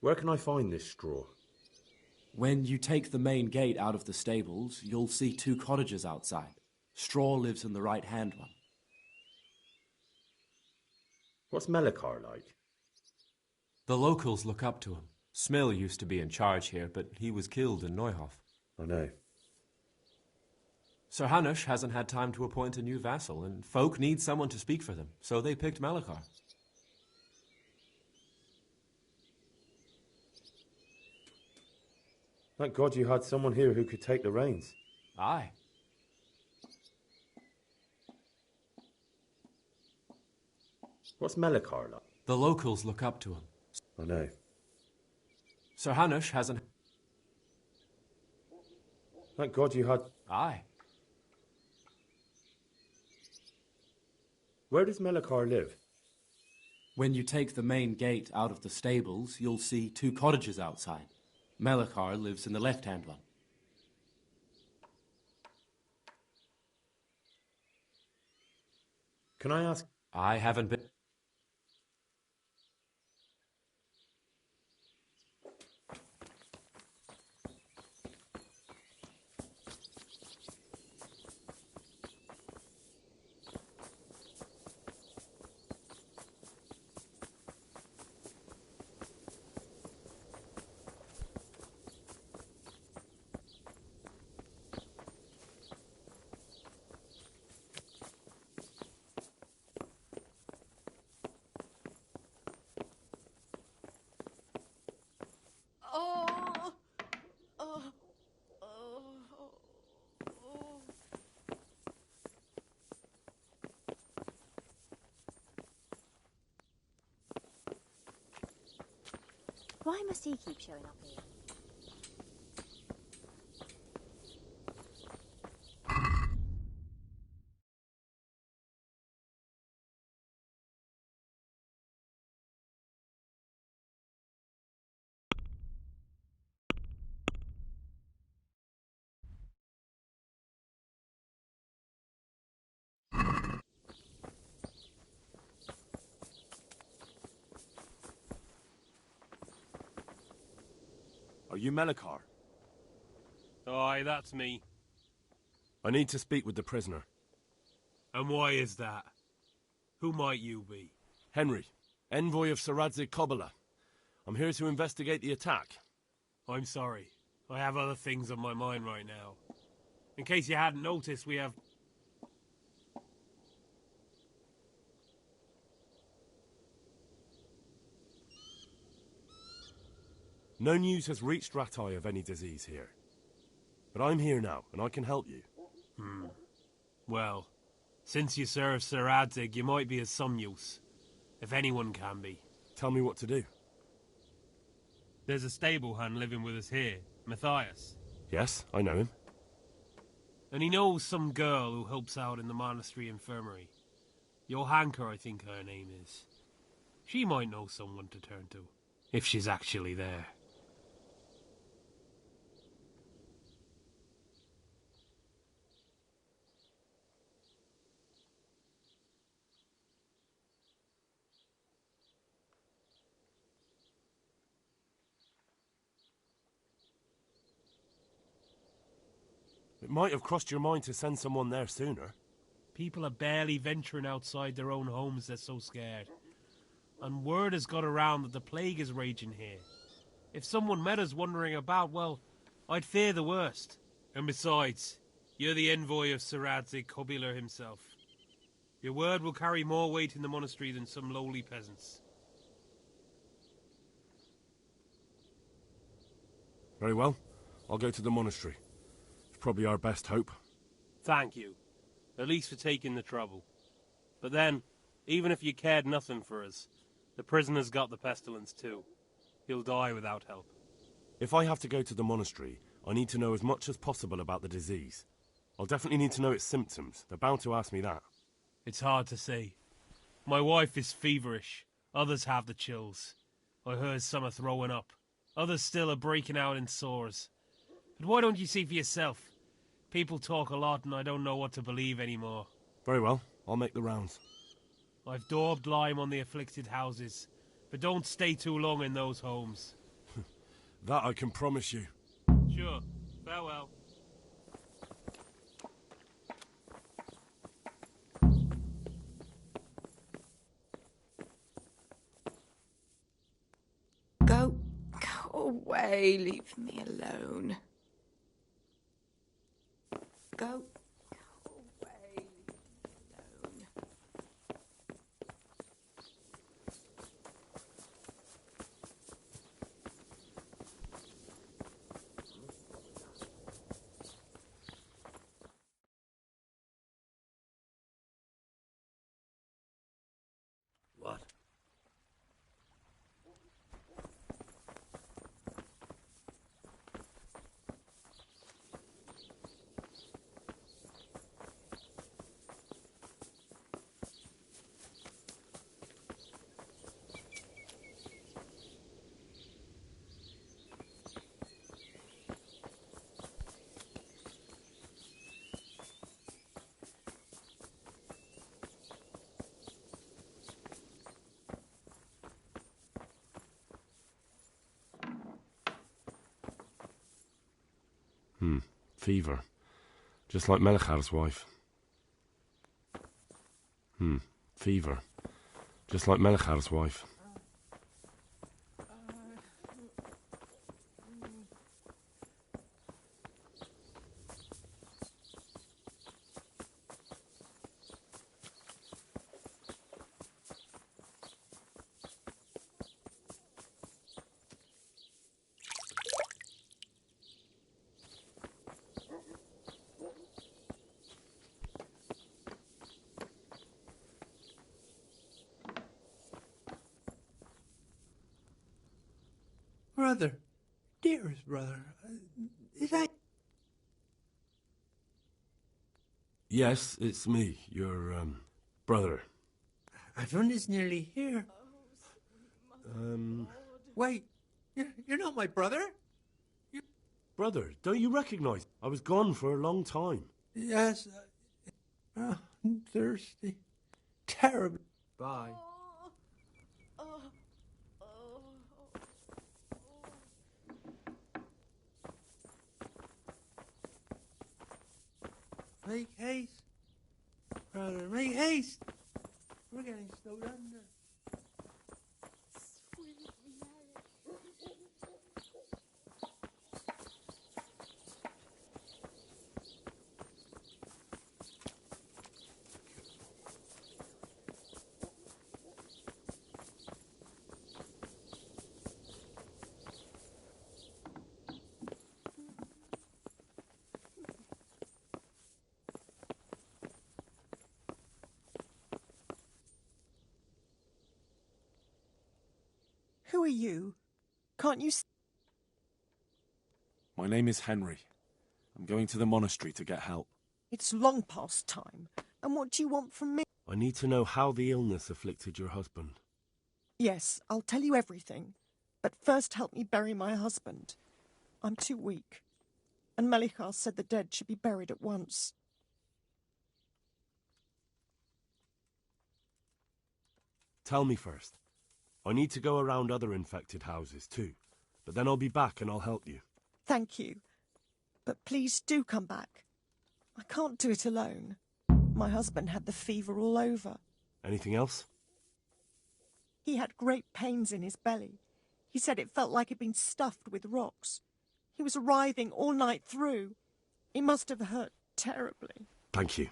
Where can I find this straw? When you take the main gate out of the stables, you'll see 2 cottages outside. Straw lives in the right-hand one. What's Melikar like? The locals look up to him. Smill used to be in charge here, but he was killed in Neuhof. I know. Sir Hanush hasn't had time to appoint a new vassal, and folk need someone to speak for them, so they picked Melikar. Thank God you had someone here who could take the reins. Aye. What's Melikar like? The locals look up to him. I know. Sir Hanush hasn't... Thank God you had... Aye. Where does Melikar live? When you take the main gate out of the stables, you'll see 2 cottages outside. Melikar lives in the left-hand one. Can I ask... I haven't been... Why must he keep showing up here? Are you Melikar? Aye, that's me. I need to speak with the prisoner. And why is that? Who might you be? Henry, envoy of Saradze Kobyla. I'm here to investigate the attack. I'm sorry. I have other things on my mind right now. In case you hadn't noticed, we have... No news has reached Rattay of any disease here. But I'm here now, and I can help you. Well, since you serve Sir Adzig, you might be of some use. If anyone can be. Tell me what to do. There's a stable hand living with us here, Matthias. Yes, I know him. And he knows some girl who helps out in the monastery infirmary. Johanka, I think her name is. She might know someone to turn to, if she's actually there. It might have crossed your mind to send someone there sooner. People are barely venturing outside their own homes, they're so scared. And word has got around that the plague is raging here. If someone met us wandering about, well, I'd fear the worst. And besides, you're the envoy of Sir Adzig Kobyla himself. Your word will carry more weight in the monastery than some lowly peasants. Very well. I'll go to the monastery. It's probably our best hope. Thank you. At least for taking the trouble. But then, even if you cared nothing for us, the prisoner's got the pestilence too. He'll die without help. If I have to go to the monastery, I need to know as much as possible about the disease. I'll definitely need to know its symptoms. They're bound to ask me that. It's hard to say. My wife is feverish. Others have the chills. I heard some are throwing up. Others still are breaking out in sores. But why don't you see for yourself? People talk a lot and I don't know what to believe anymore. Very well. I'll make the rounds. I've daubed lime on the afflicted houses, but don't stay too long in those homes. That I can promise you. Sure. Farewell. Go away, leave me alone. Go away, leave me alone. What? Fever. Just like Melichar's wife. Fever. Just like Melichar's wife. Brother, dearest brother, is that... Yes, it's me, your, brother. Everyone is nearly here. Wait, you're not my brother? Brother, don't you recognize? I was gone for a long time. Yes. I'm thirsty. Terrible. Bye. Make haste. Brother, make haste. We're getting snowed under. Who are you? Can't you... My name is Henry. I'm going to the monastery to get help. It's long past time. And what do you want from me? I need to know how the illness afflicted your husband. Yes, I'll tell you everything. But first help me bury my husband. I'm too weak. And Melichar said the dead should be buried at once. Tell me first. I need to go around other infected houses too. But then I'll be back and I'll help you. Thank you. But please do come back. I can't do it alone. My husband had the fever all over. Anything else? He had great pains in his belly. He said it felt like it'd been stuffed with rocks. He was writhing all night through. It must have hurt terribly. Thank you.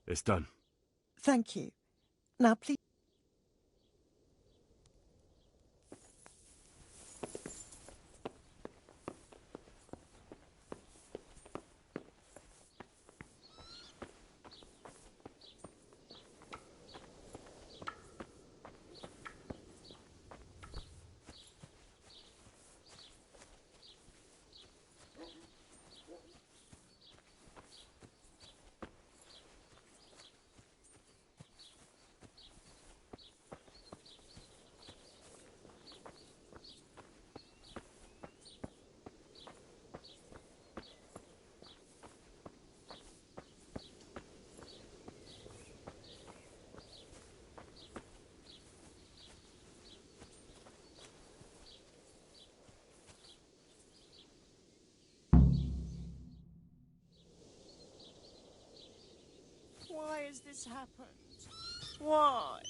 It's done. Thank you. Now, please. Why has this happened? Why?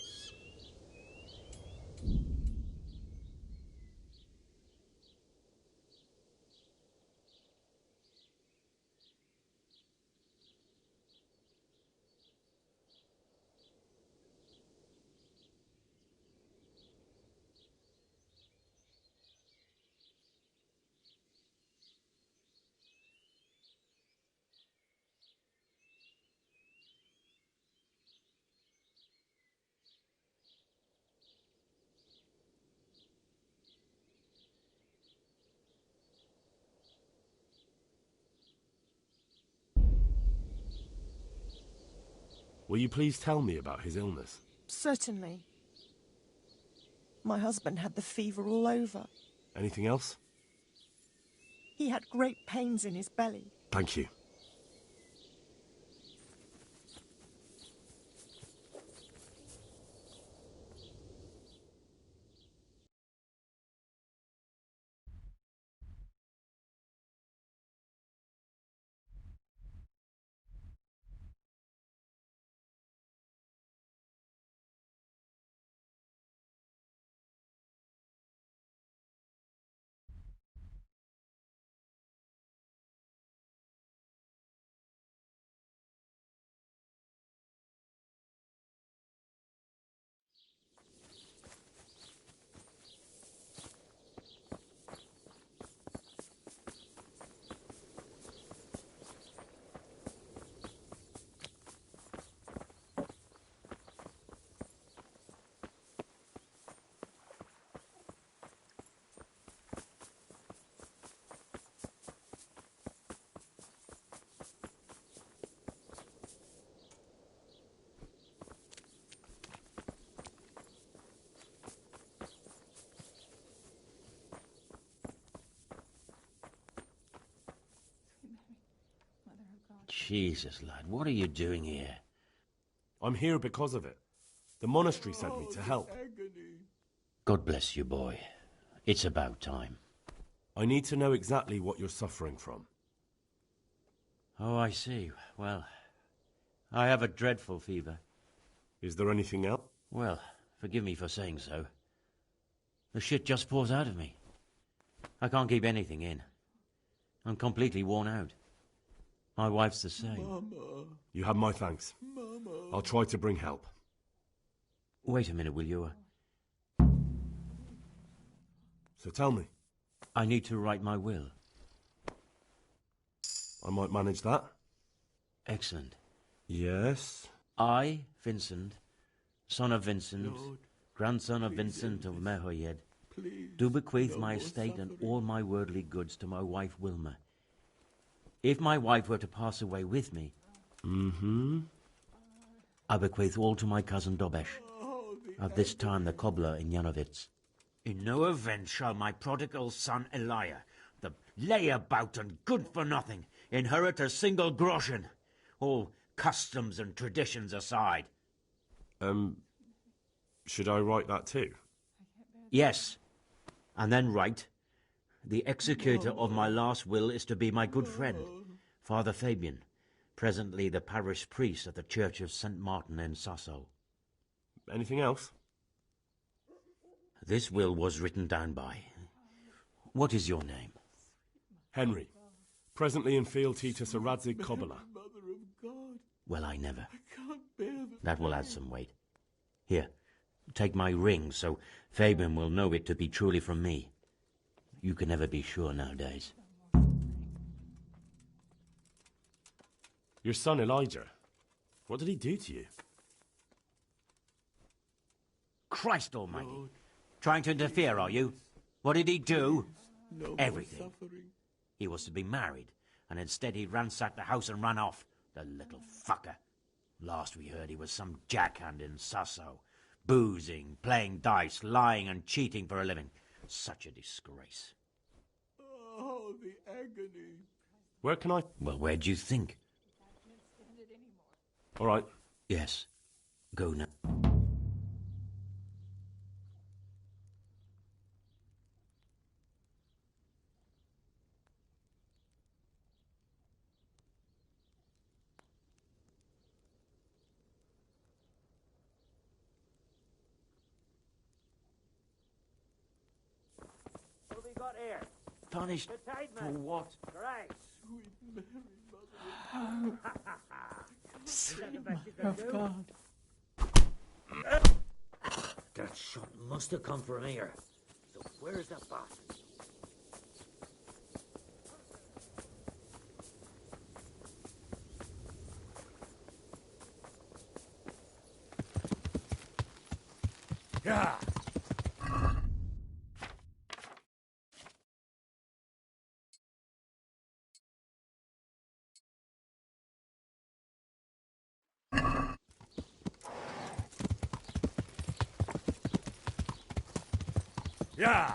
Will you please tell me about his illness? Certainly. My husband had the fever all over. Anything else? He had great pains in his belly. Thank you. Jesus, lad, what are you doing here? I'm here because of it. The monastery sent me to help. God bless you, boy. It's about time. I need to know exactly what you're suffering from. Oh, I see. Well, I have a dreadful fever. Is there anything else? Well, forgive me for saying so. The shit just pours out of me. I can't keep anything in. I'm completely worn out. My wife's the same. Mama. You have my thanks. Mama. I'll try to bring help. Wait a minute, will you? So tell me. I need to write my will. I might manage that. Excellent. Yes? I, Vincent, son of Vincent, Lord, grandson of Vincent of Mehoyed, do bequeath my estate and all my worldly goods to my wife Wilma. If my wife were to pass away with me, I bequeath all to my cousin Dobesh, at this time the cobbler in Yanovitz. In no event shall my prodigal son Elia, the layabout and good-for-nothing, inherit a single groschen, all customs and traditions aside. Should I write that too? Yes, and then write, the executor of my last will is to be my good friend, Father Fabian, presently the parish priest at the Church of St. Martin in Sasso. Anything else? This will was written down by. What is your name? Henry. Presently in fealty to Sir Radzig Kobyla. Mother of God, Well, I never. I can't bear the... That will add some weight. Here, take my ring so Fabian will know it to be truly from me. You can never be sure nowadays. Your son Elijah. What did he do to you? Christ almighty. Trying to interfere, are you? What did he do? No more Everything. suffering. He was to be married, and instead he ransacked the house and ran off. The little fucker. Last we heard he was some jackhand in Sasso. Boozing, playing dice, lying and cheating for a living. Such a disgrace. Oh, the agony. Where can I... Well, where do you think? All right. Yes. Go now. What have we got here? Punished The tide for man. what? Right. Sweet Mary, Mother Is that the best you can of do? God. That shot must have come from here. So where's the bastard? Yeah. Yeah.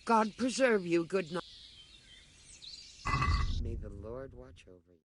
God preserve you, good night. May the Lord watch over you.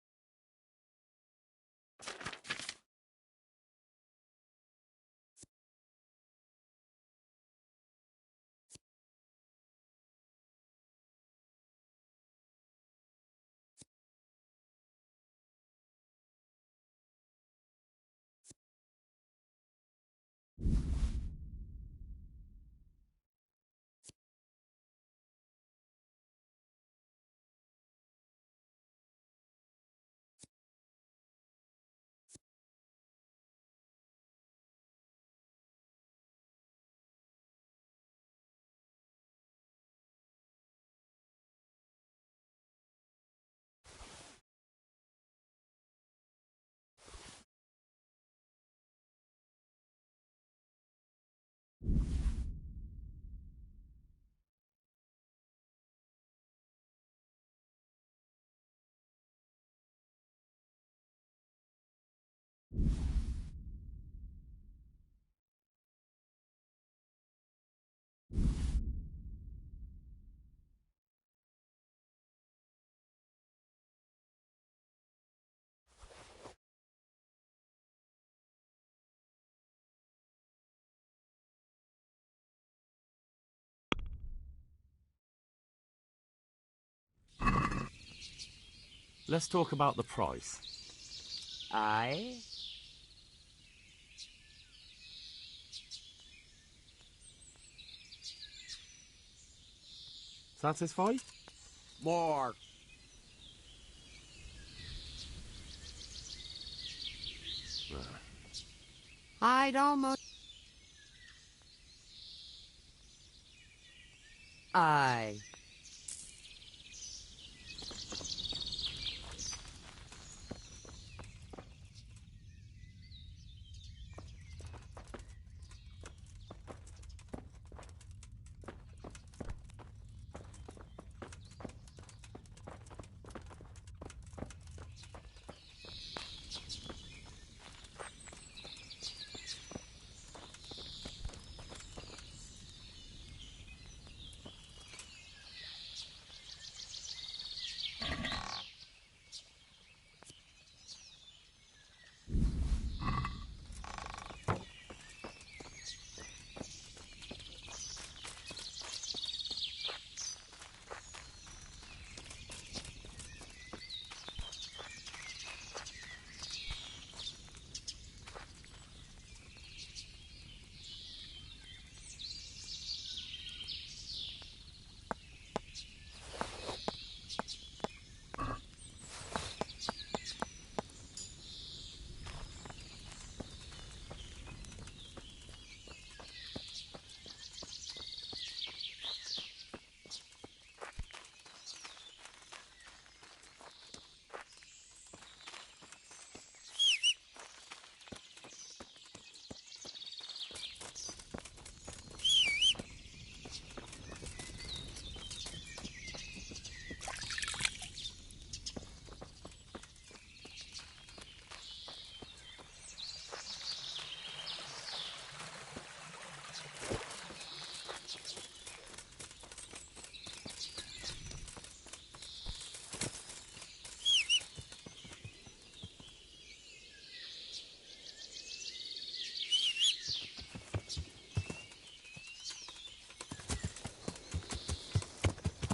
Let's talk about the price. Aye? Satisfied? More. I'd almost... Aye.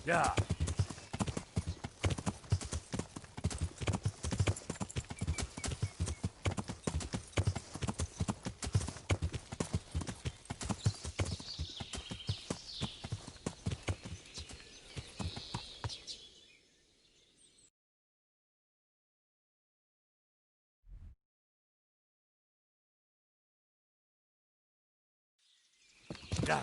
Yeah. Yeah.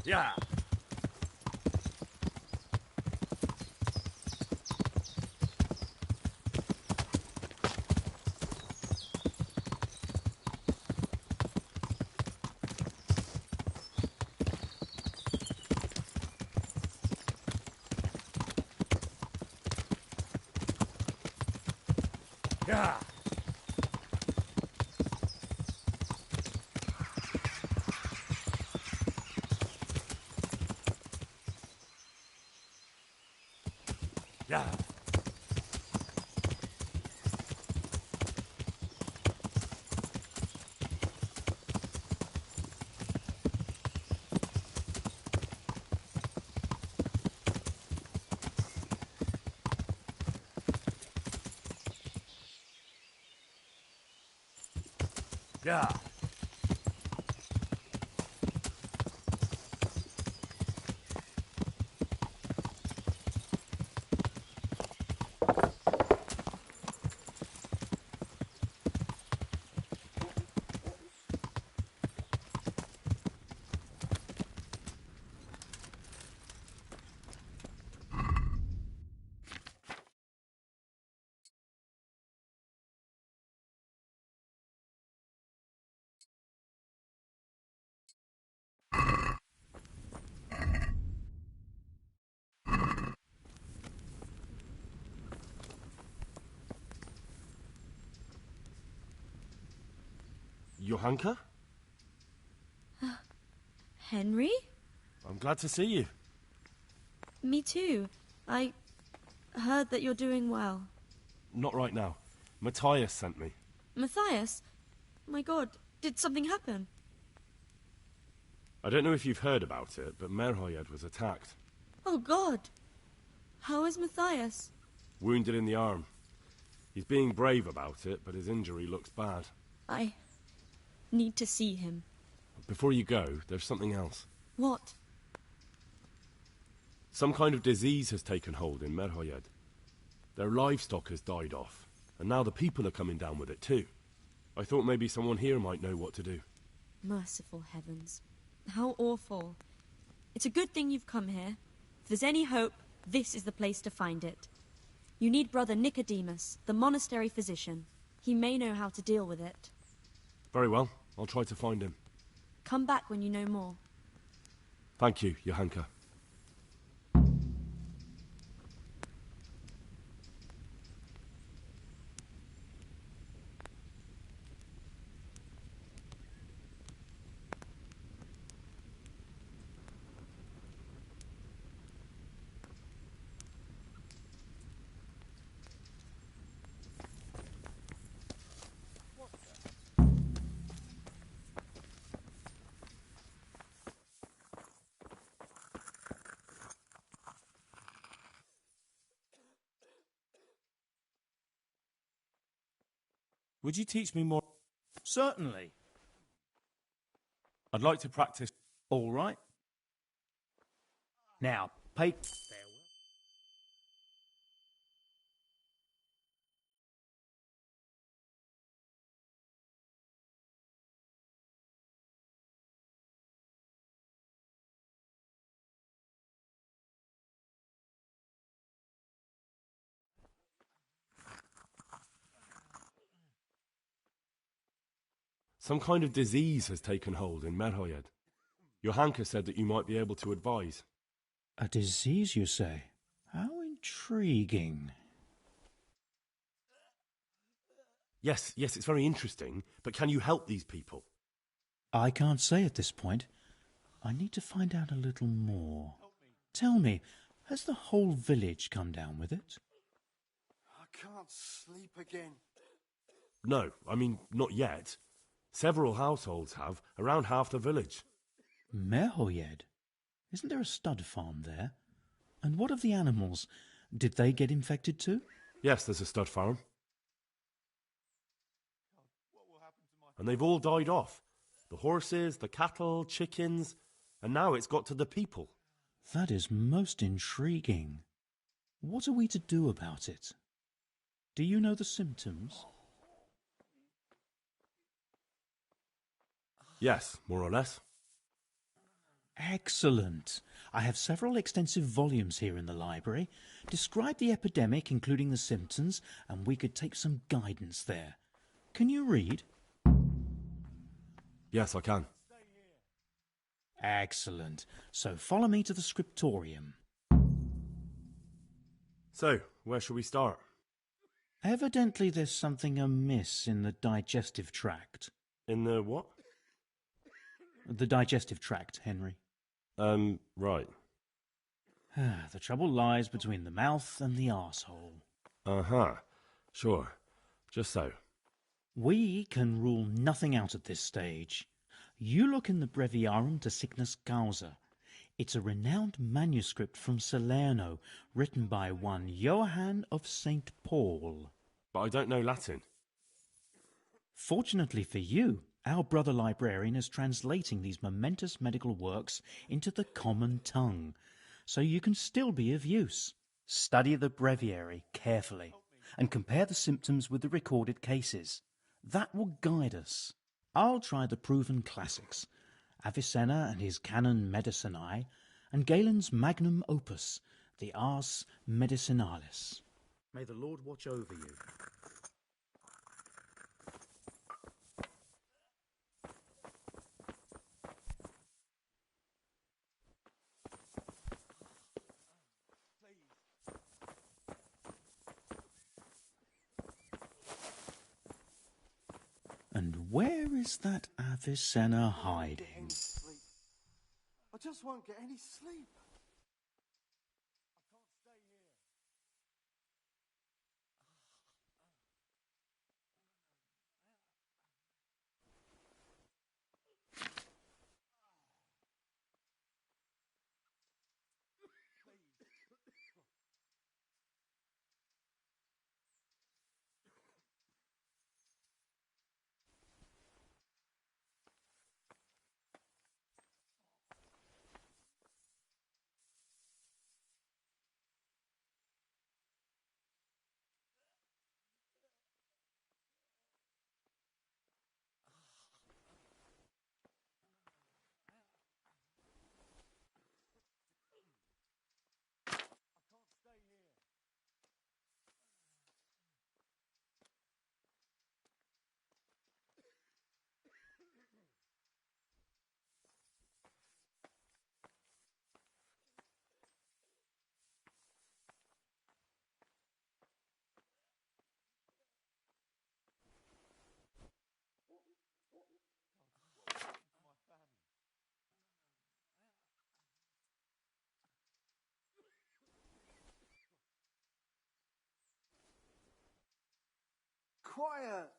Yeah. Yeah. Yeah. Yeah. Johanka? Henry? I'm glad to see you. Me too. I heard that you're doing well. Not right now. Matthias sent me. Matthias? My God, did something happen? I don't know if you've heard about it, but Merhoyed was attacked. Oh God! How is Matthias? Wounded in the arm. He's being brave about it, but his injury looks bad. I need to see him. Before you go, there's something else. What? Some kind of disease has taken hold in Merhoyed. Their livestock has died off, and now the people are coming down with it too. I thought maybe someone here might know what to do. Merciful heavens. How awful. It's a good thing you've come here. If there's any hope, this is the place to find it. You need Brother Nicodemus, the monastery physician. He may know how to deal with it. Very well. I'll try to find him. Come back when you know more. Thank you, Johanka. Would you teach me more? Certainly. I'd like to practice. All right. Now, pay... Some kind of disease has taken hold in Merhoyed. Johanka said that you might be able to advise. A disease, you say? How intriguing. Yes, it's very interesting, but can you help these people? I can't say at this point. I need to find out a little more. Tell me, has the whole village come down with it? I can't sleep again. No, I mean, not yet. Several households have, around half the village. Merhoyed? Isn't there a stud farm there? And what of the animals? Did they get infected too? Yes, there's a stud farm. And they've all died off. The horses, the cattle, chickens, and now it's got to the people. That is most intriguing. What are we to do about it? Do you know the symptoms? Yes, more or less. Excellent. I have several extensive volumes here in the library. Describe the epidemic, including the symptoms, and we could take some guidance there. Can you read? Yes, I can. Excellent. So follow me to the scriptorium. So, where shall we start? Evidently there's something amiss in the digestive tract. In the what? The digestive tract, Henry. Right. The trouble lies between the mouth and the arsehole. Uh-huh. Sure. Just so. We can rule nothing out at this stage. You look in the Breviarum de Sickness Causa. It's a renowned manuscript from Salerno, written by one Johann of St. Paul. But I don't know Latin. Fortunately for you, our brother librarian is translating these momentous medical works into the common tongue, so you can still be of use. Study the breviary carefully and compare the symptoms with the recorded cases. That will guide us. I'll try the proven classics, Avicenna and his Canon Medicinae, and Galen's magnum opus, the Ars Medicinalis. May the Lord watch over you. And where is that Avicenna hiding? I just won't get any sleep. Quiet!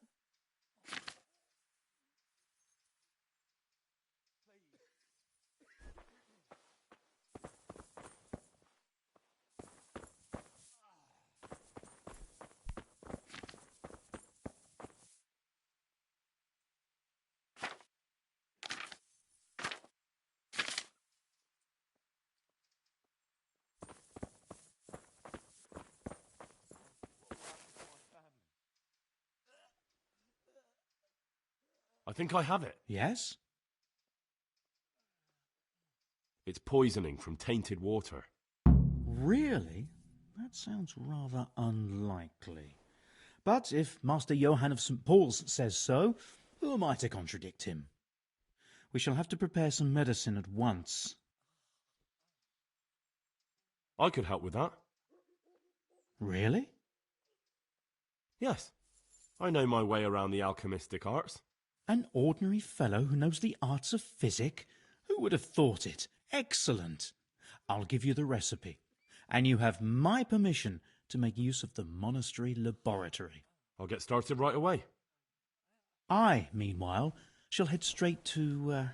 I think I have it. Yes? It's poisoning from tainted water. Really? That sounds rather unlikely. But if Master Johann of St. Paul's says so, who am I to contradict him? We shall have to prepare some medicine at once. I could help with that. Really? Yes. I know my way around the alchemistic arts. An ordinary fellow who knows the arts of physic? Who would have thought it? Excellent. I'll give you the recipe, and you have my permission to make use of the monastery laboratory. I'll get started right away. I, meanwhile, shall head straight to,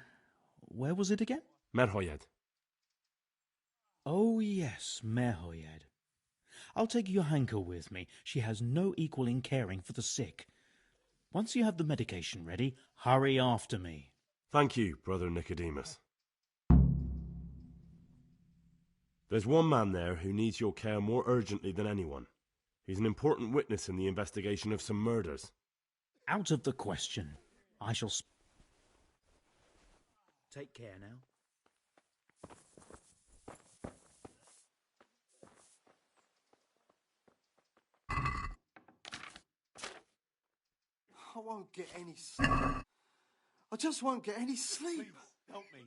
where was it again? Merhoyed. Oh, yes, Merhoyed. I'll take Johanka with me. She has no equal in caring for the sick. Once you have the medication ready, hurry after me. Thank you, Brother Nicodemus. There's one man there who needs your care more urgently than anyone. He's an important witness in the investigation of some murders. Out of the question. I shall... Take care now. I won't get any sleep. I just won't get any sleep. Please, help me.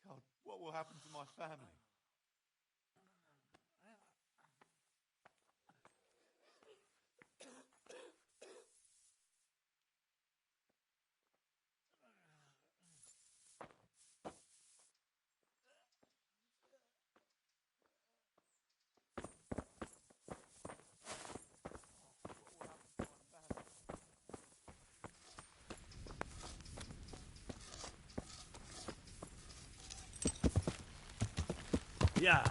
God, what will happen to my family? Yeah.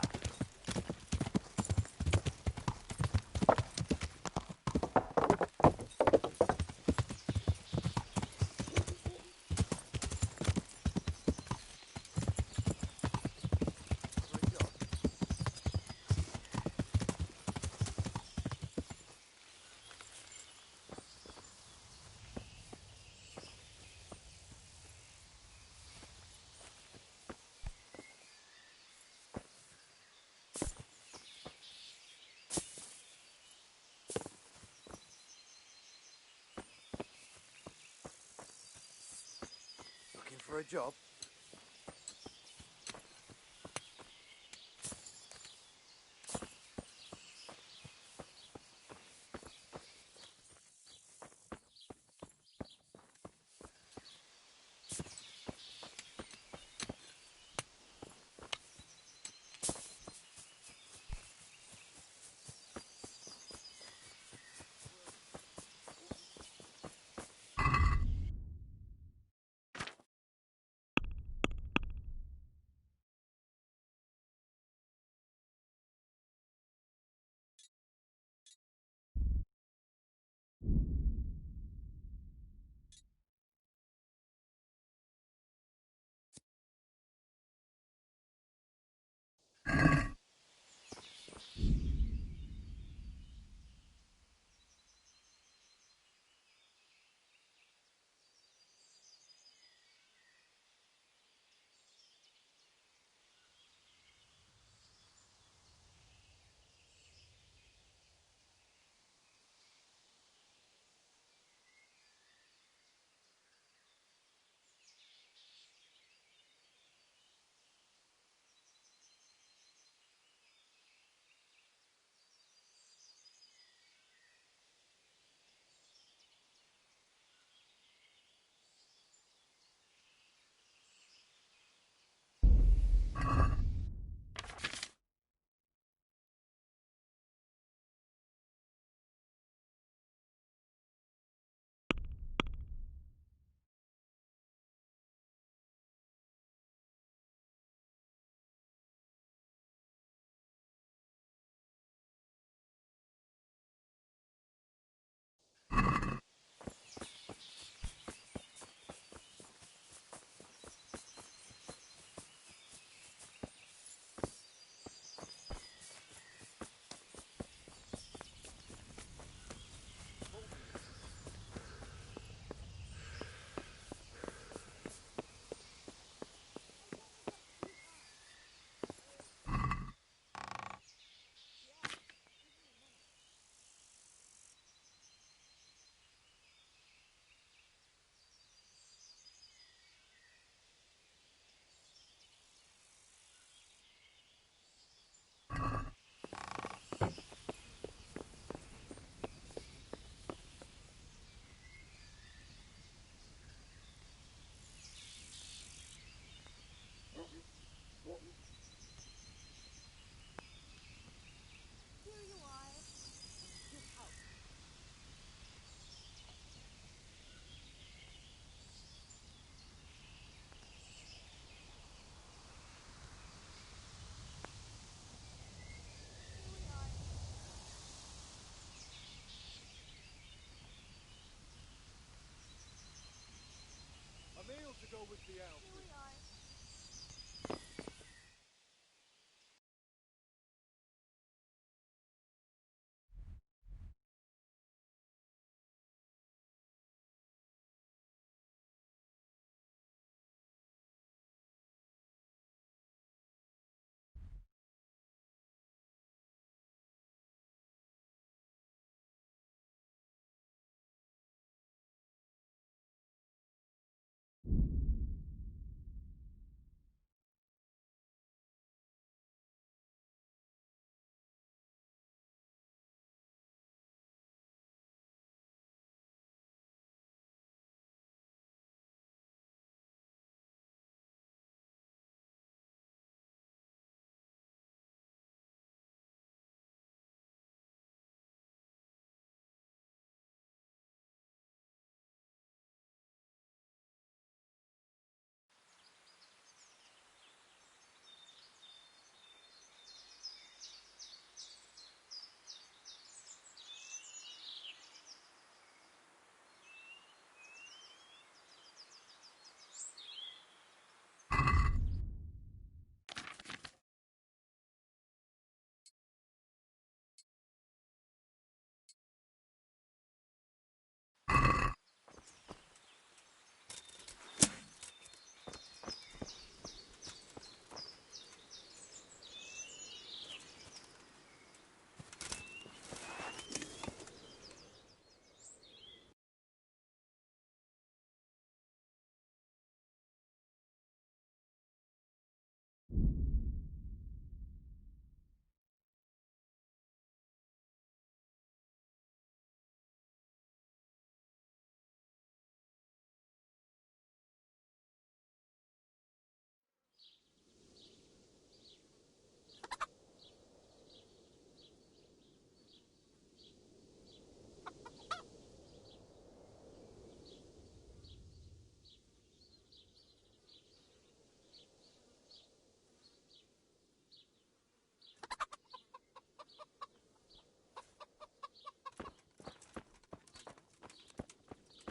a job?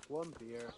One beer.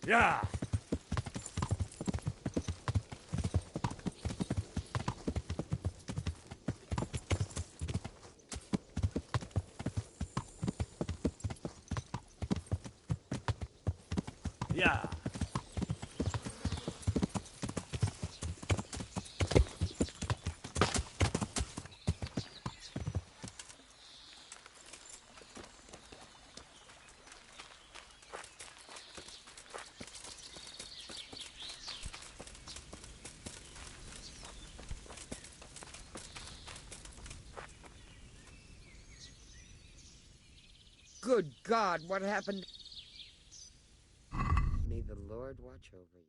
Yeah. Yeah. Good God, what happened? May the Lord watch over you.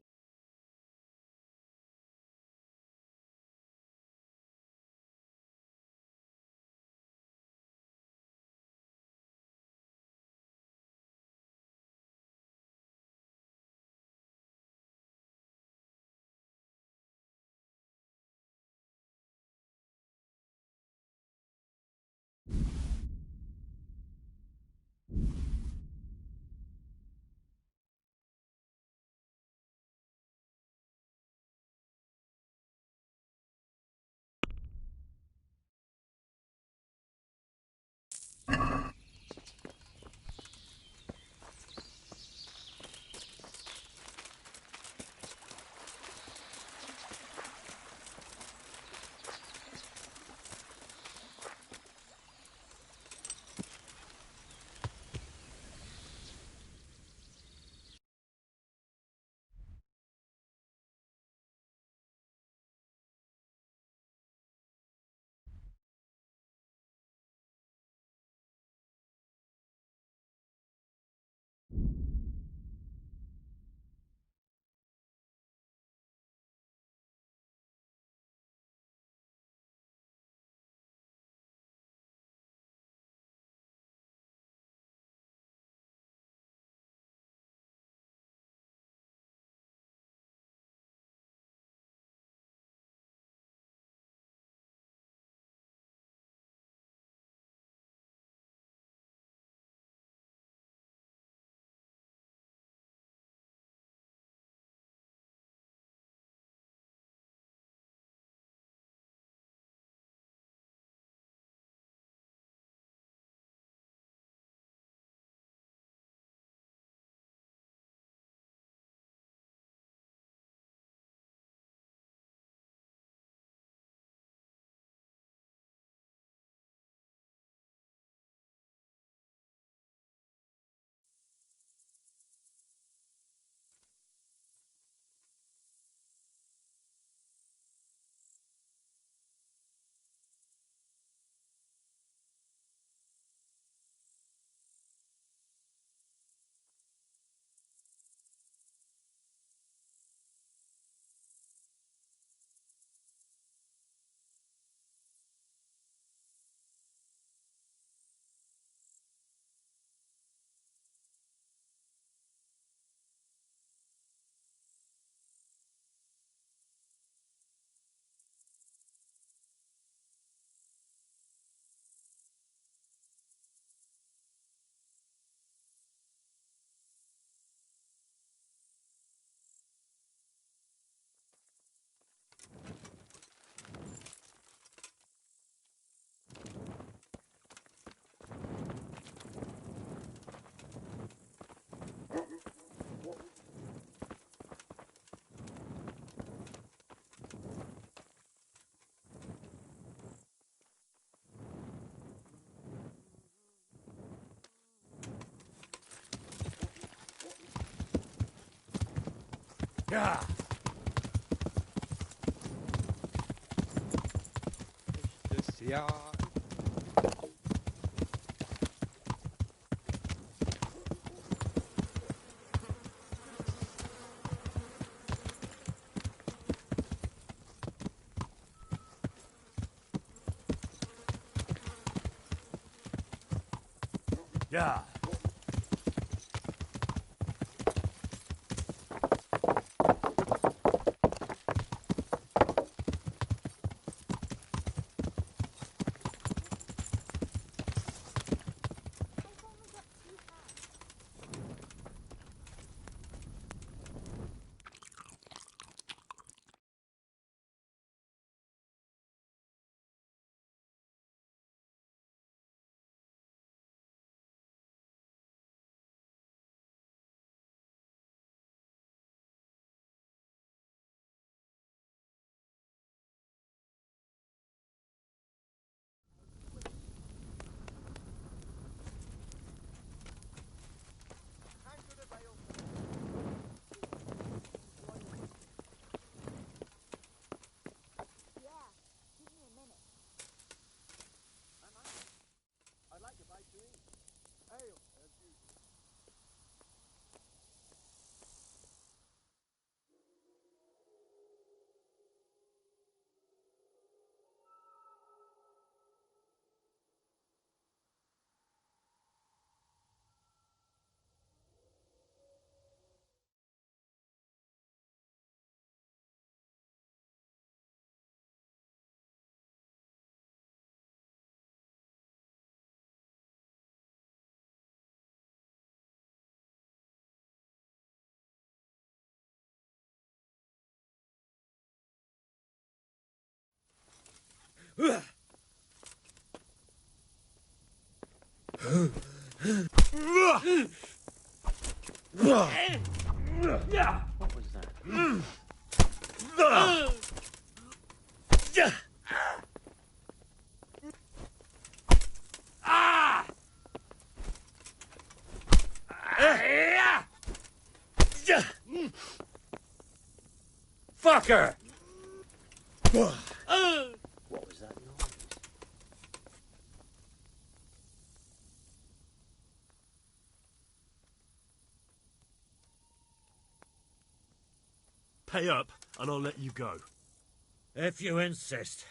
Yeah. Yeah. Yeah. What was that? Fucker! What was that noise? Pay up, and I'll let you go. If you insist.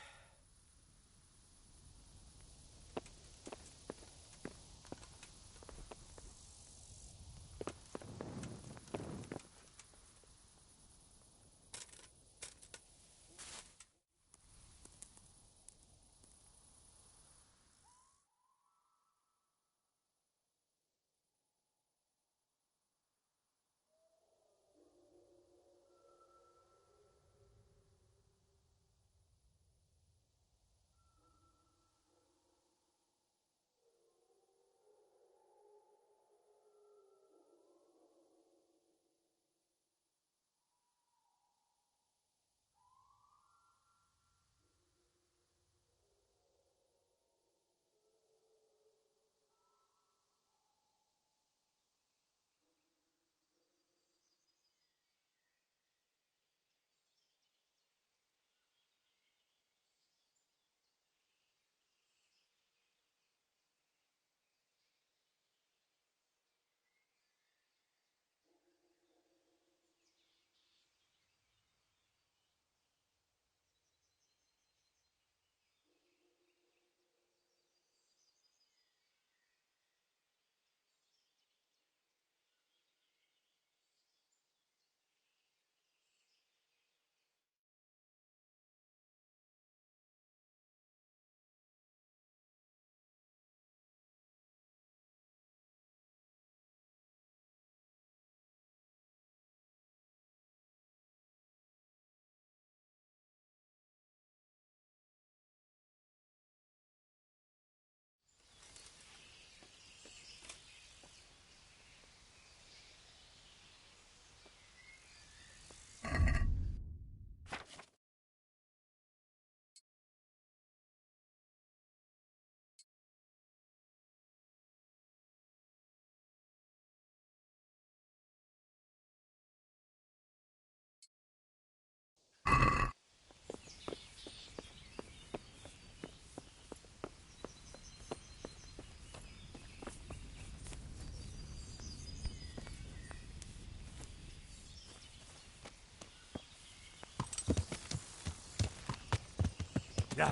Yeah.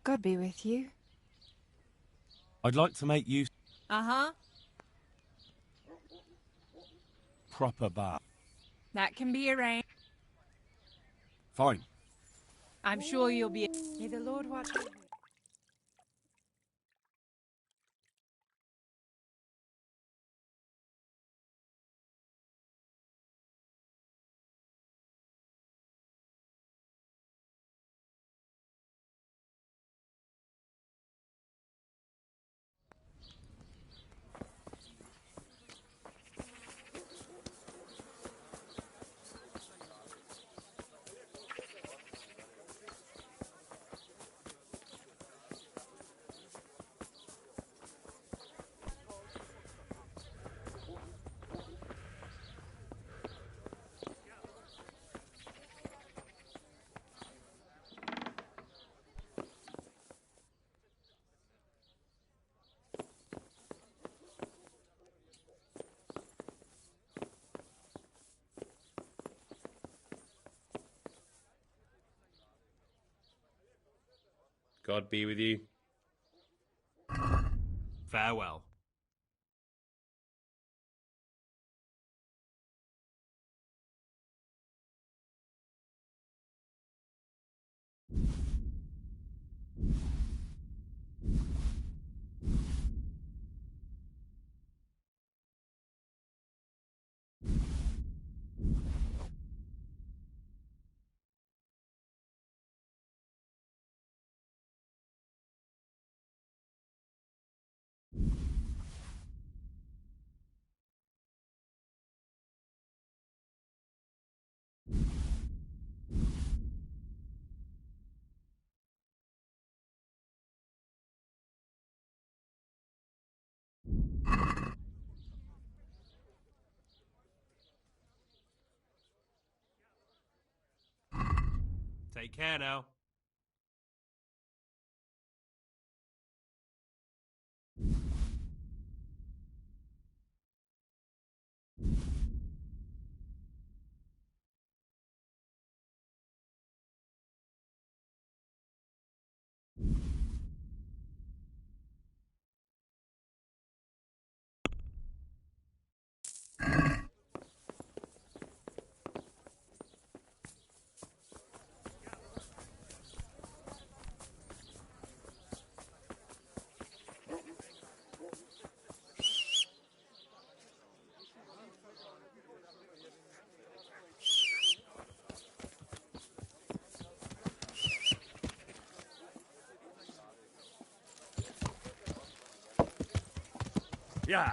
God be with you. I'd like to make use Uh-huh. proper bath. That can be arranged. Fine. I'm sure you'll be... May the Lord watch over you. God be with you. Farewell. Take care now. Yeah.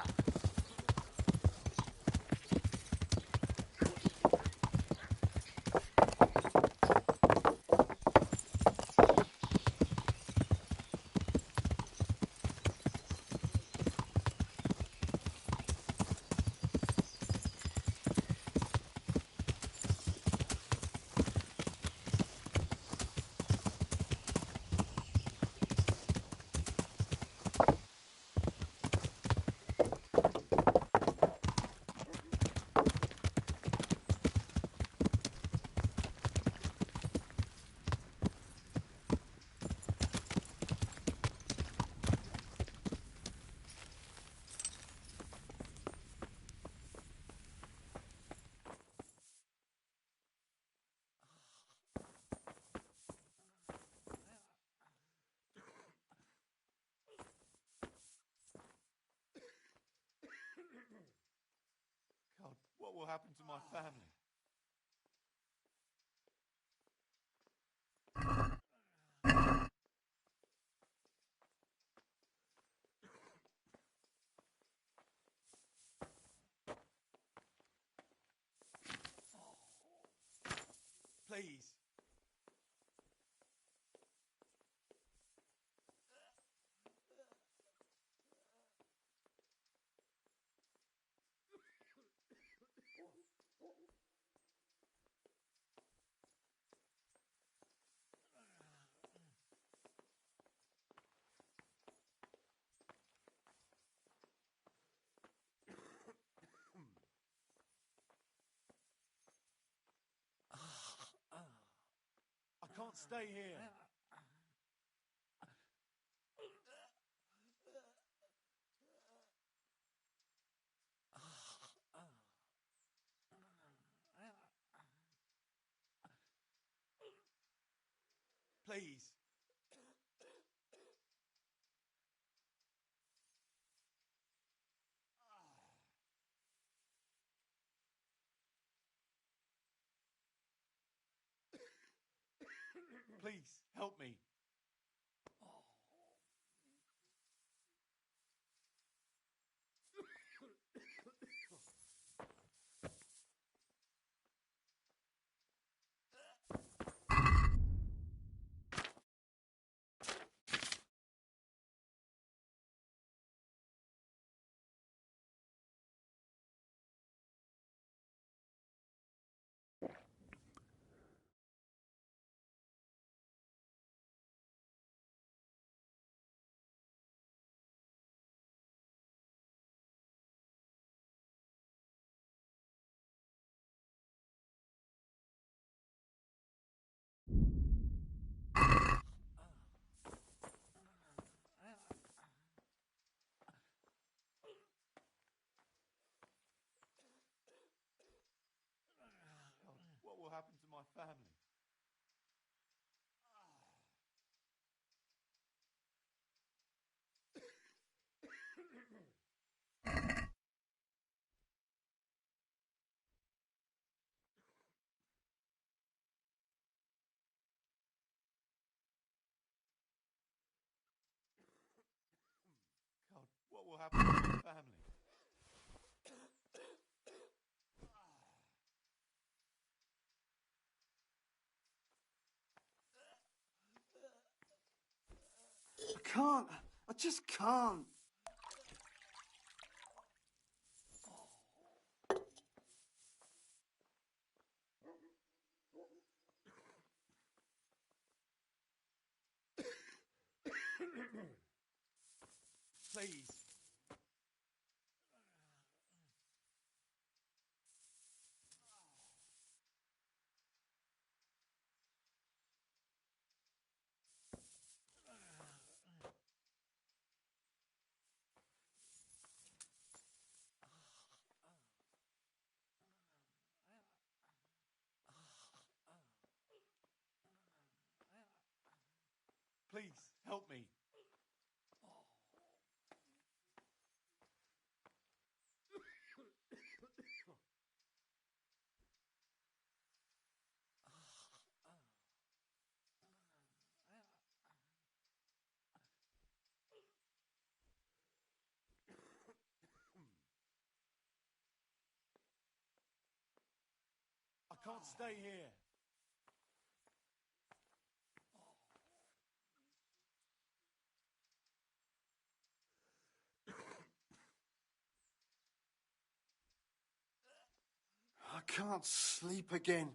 God, what will happen to my family? Please. I can't stay here. Please. Please, help me. happened to my family? I can't. I just can't. Please. Please, help me. I can't stay here. I can't sleep again.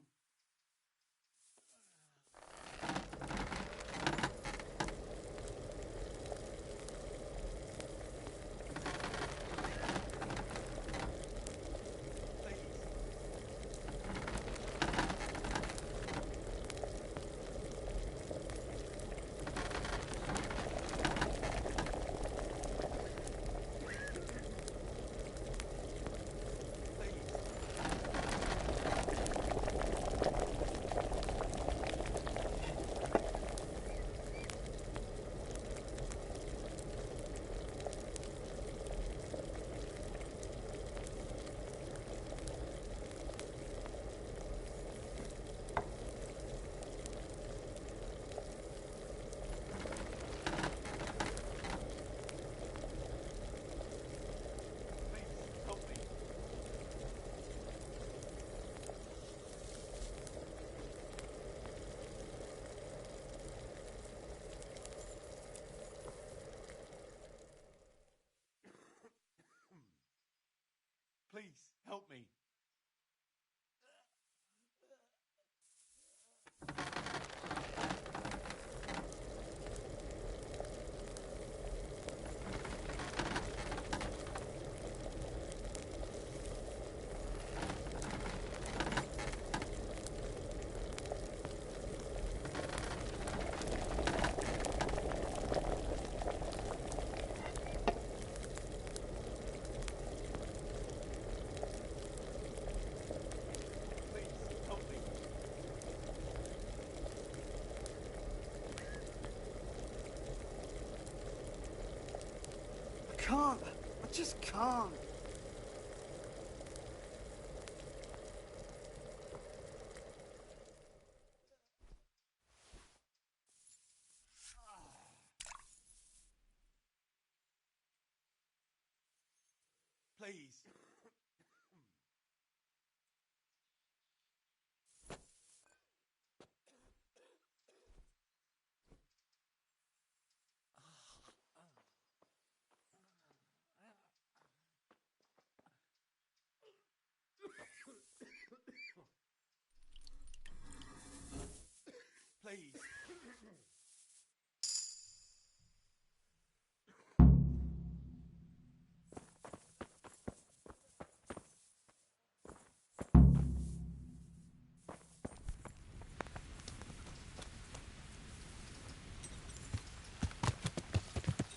Please, help me. Can't. I just can't. Please. Please.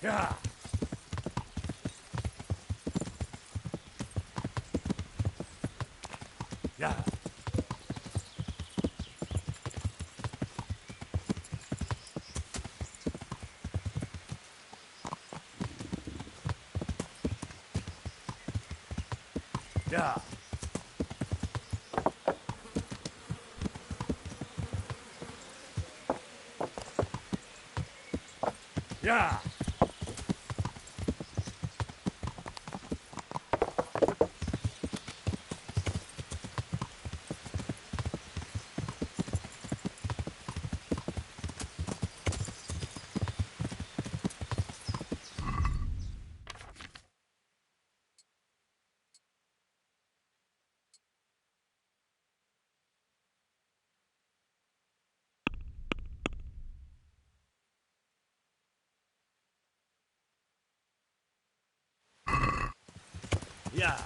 Yeah. Yeah. Yeah. Yeah. Yeah.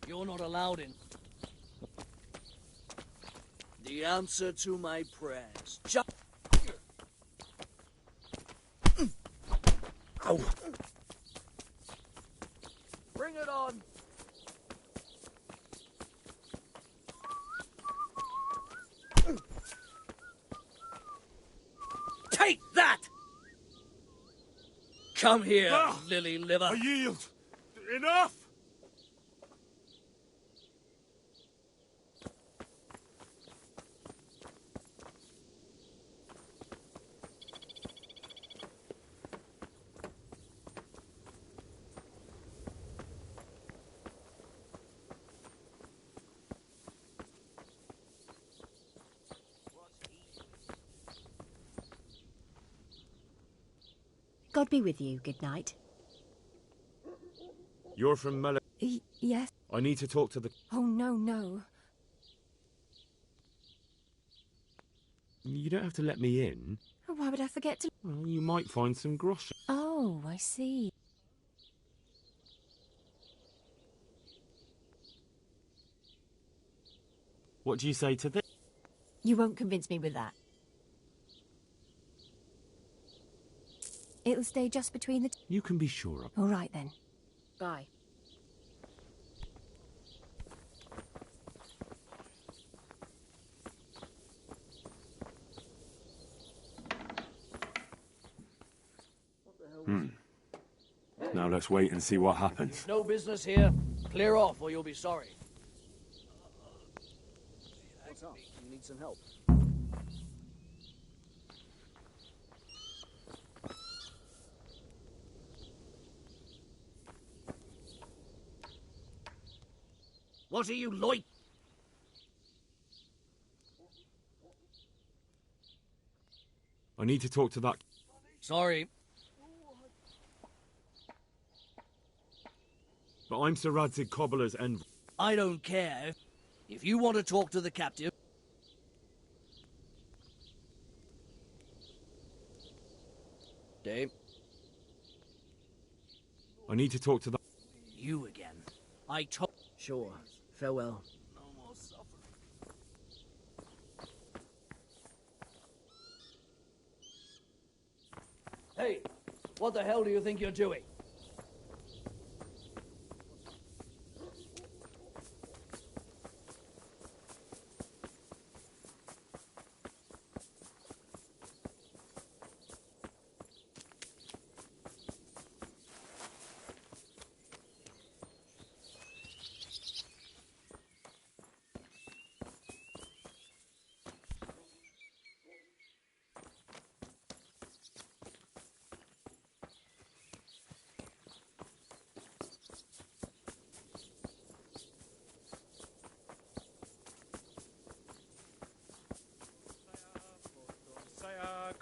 You're not allowed in. The answer to my prayers. Ow. Bring it on. Take that! Come here, lily liver. I yield. Enough! God be with you. Good night. You're from Mel... Yes. I need to talk to the... Oh, no. You don't have to let me in. Why would I forget to... Well, you might find some grosh. Oh, I see. What do you say to this? You won't convince me with that. It'll stay just between the... You can be sure of... All right, then. Bye. Now let's wait and see what happens. No business here. Clear off or you'll be sorry. What's up? You need some help. What are you like? I need to talk to that... Sorry. But I'm Sir Radzig Cobbler's envoy. I don't care. If you want to talk to the captive... Dave? I need to talk to the... You again. I told... Sure. Farewell. No more suffering. Hey! What the hell do you think you're doing?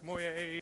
Moye.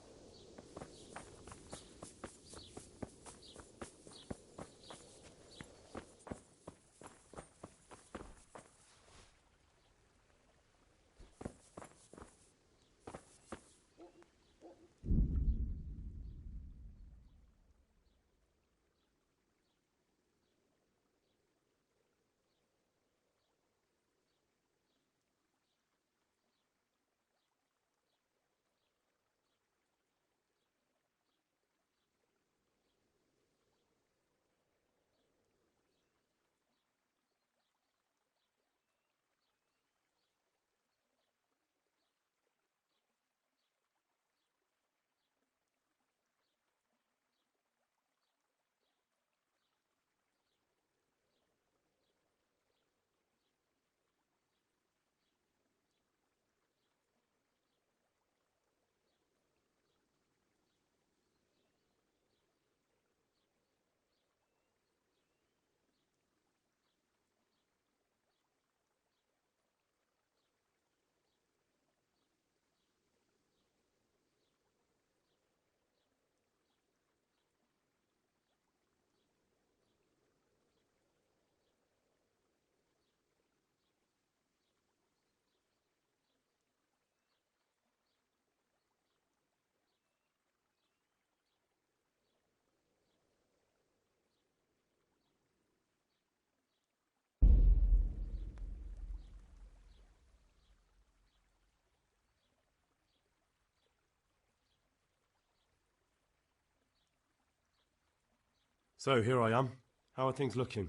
So, here I am. How are things looking?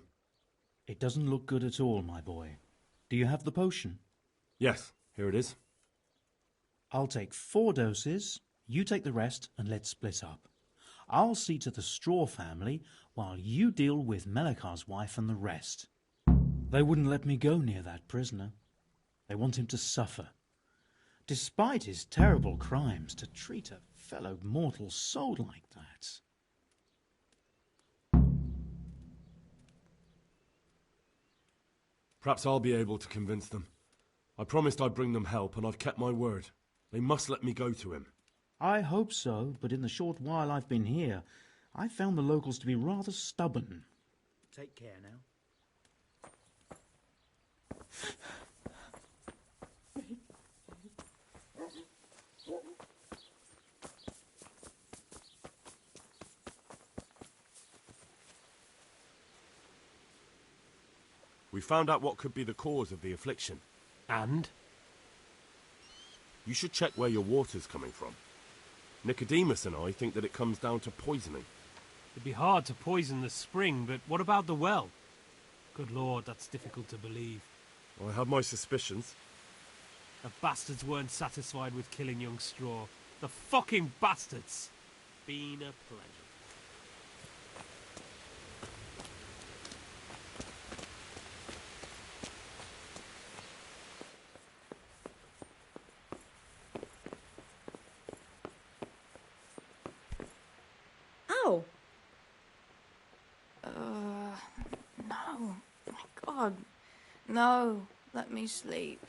It doesn't look good at all, my boy. Do you have the potion? Yes, here it is. I'll take 4 doses, you take the rest, and let's split up. I'll see to the Straw family, while you deal with Melikar's wife and the rest. They wouldn't let me go near that prisoner. They want him to suffer. Despite his terrible crimes, to treat a fellow mortal soul like that. Perhaps I'll be able to convince them. I promised I'd bring them help, and I've kept my word. They must let me go to him. I hope so, but in the short while I've been here, I've found the locals to be rather stubborn. Take care now. We found out what could be the cause of the affliction. And? You should check where your water's coming from. Nicodemus and I think that it comes down to poisoning. It'd be hard to poison the spring, but what about the well? Good lord, that's difficult to believe. I have my suspicions. The bastards weren't satisfied with killing young Straw. The fucking bastards! Been a pleasure. Ow! No. My God. No. Let me sleep.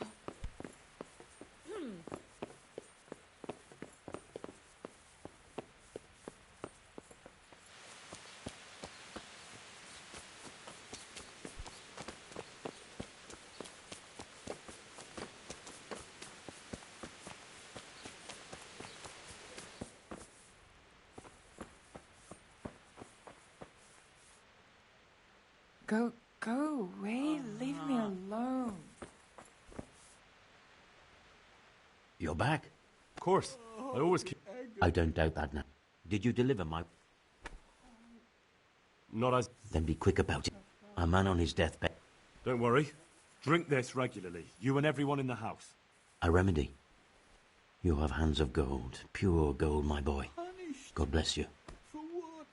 Go away. Leave me alone. You're back? Of course. I always keep... I don't doubt that now. Did you deliver my... Not as... Then be quick about it. A man on his deathbed. Don't worry. Drink this regularly. You and everyone in the house. A remedy. You have hands of gold. Pure gold, my boy. God bless you. For what?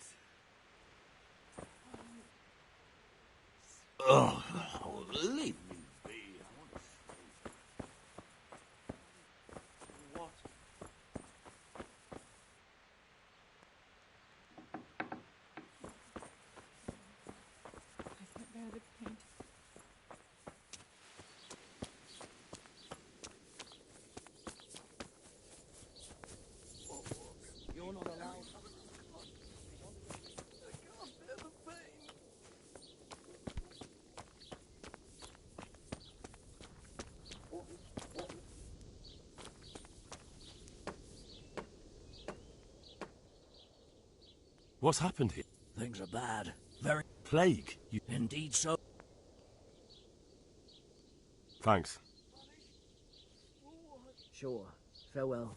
Oh, leave me be. What? I can't bear the pain. What's happened here? Things are bad. Very Plague? You... indeed so. Thanks. Sure. Farewell.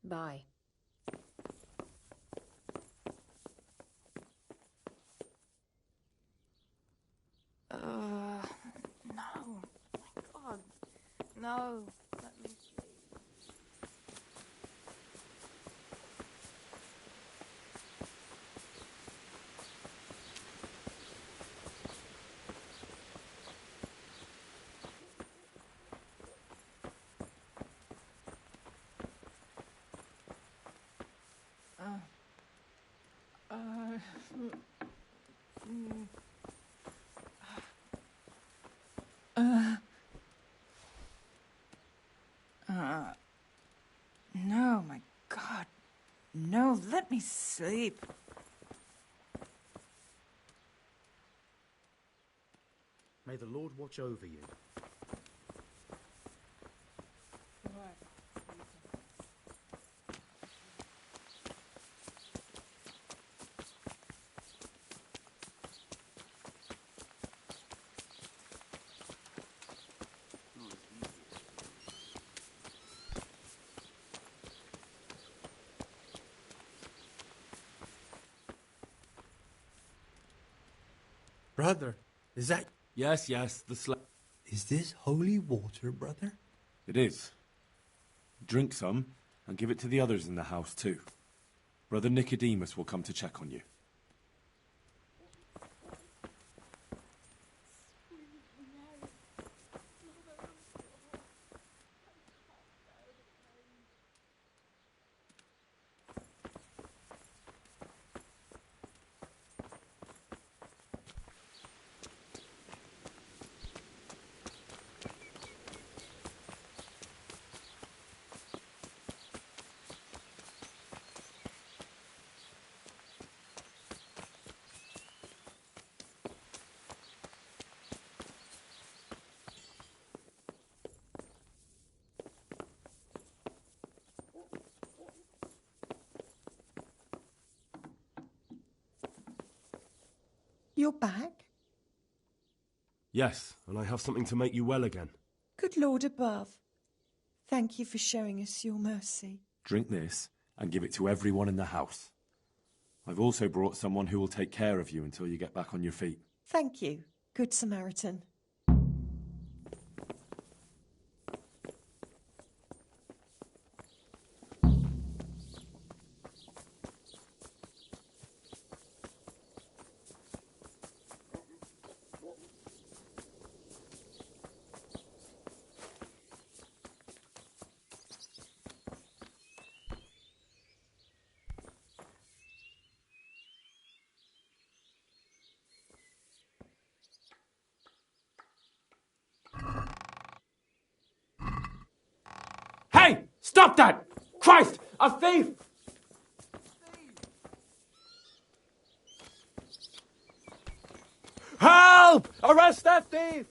Bye. No. My God. No. Let me sleep. No, my God. No, let me sleep. May the Lord watch over you. Brother, is that... Yes, the Is this holy water, brother? It is. Drink some, and give it to the others in the house too. Brother Nicodemus will come to check on you. You're back? Yes, and I have something to make you well again. Good Lord above. Thank you for showing us your mercy. Drink this, and give it to everyone in the house. I've also brought someone who will take care of you until you get back on your feet. Thank you, Good Samaritan. Hey! Stop that! Christ! A thief! Help! Arrest that thief!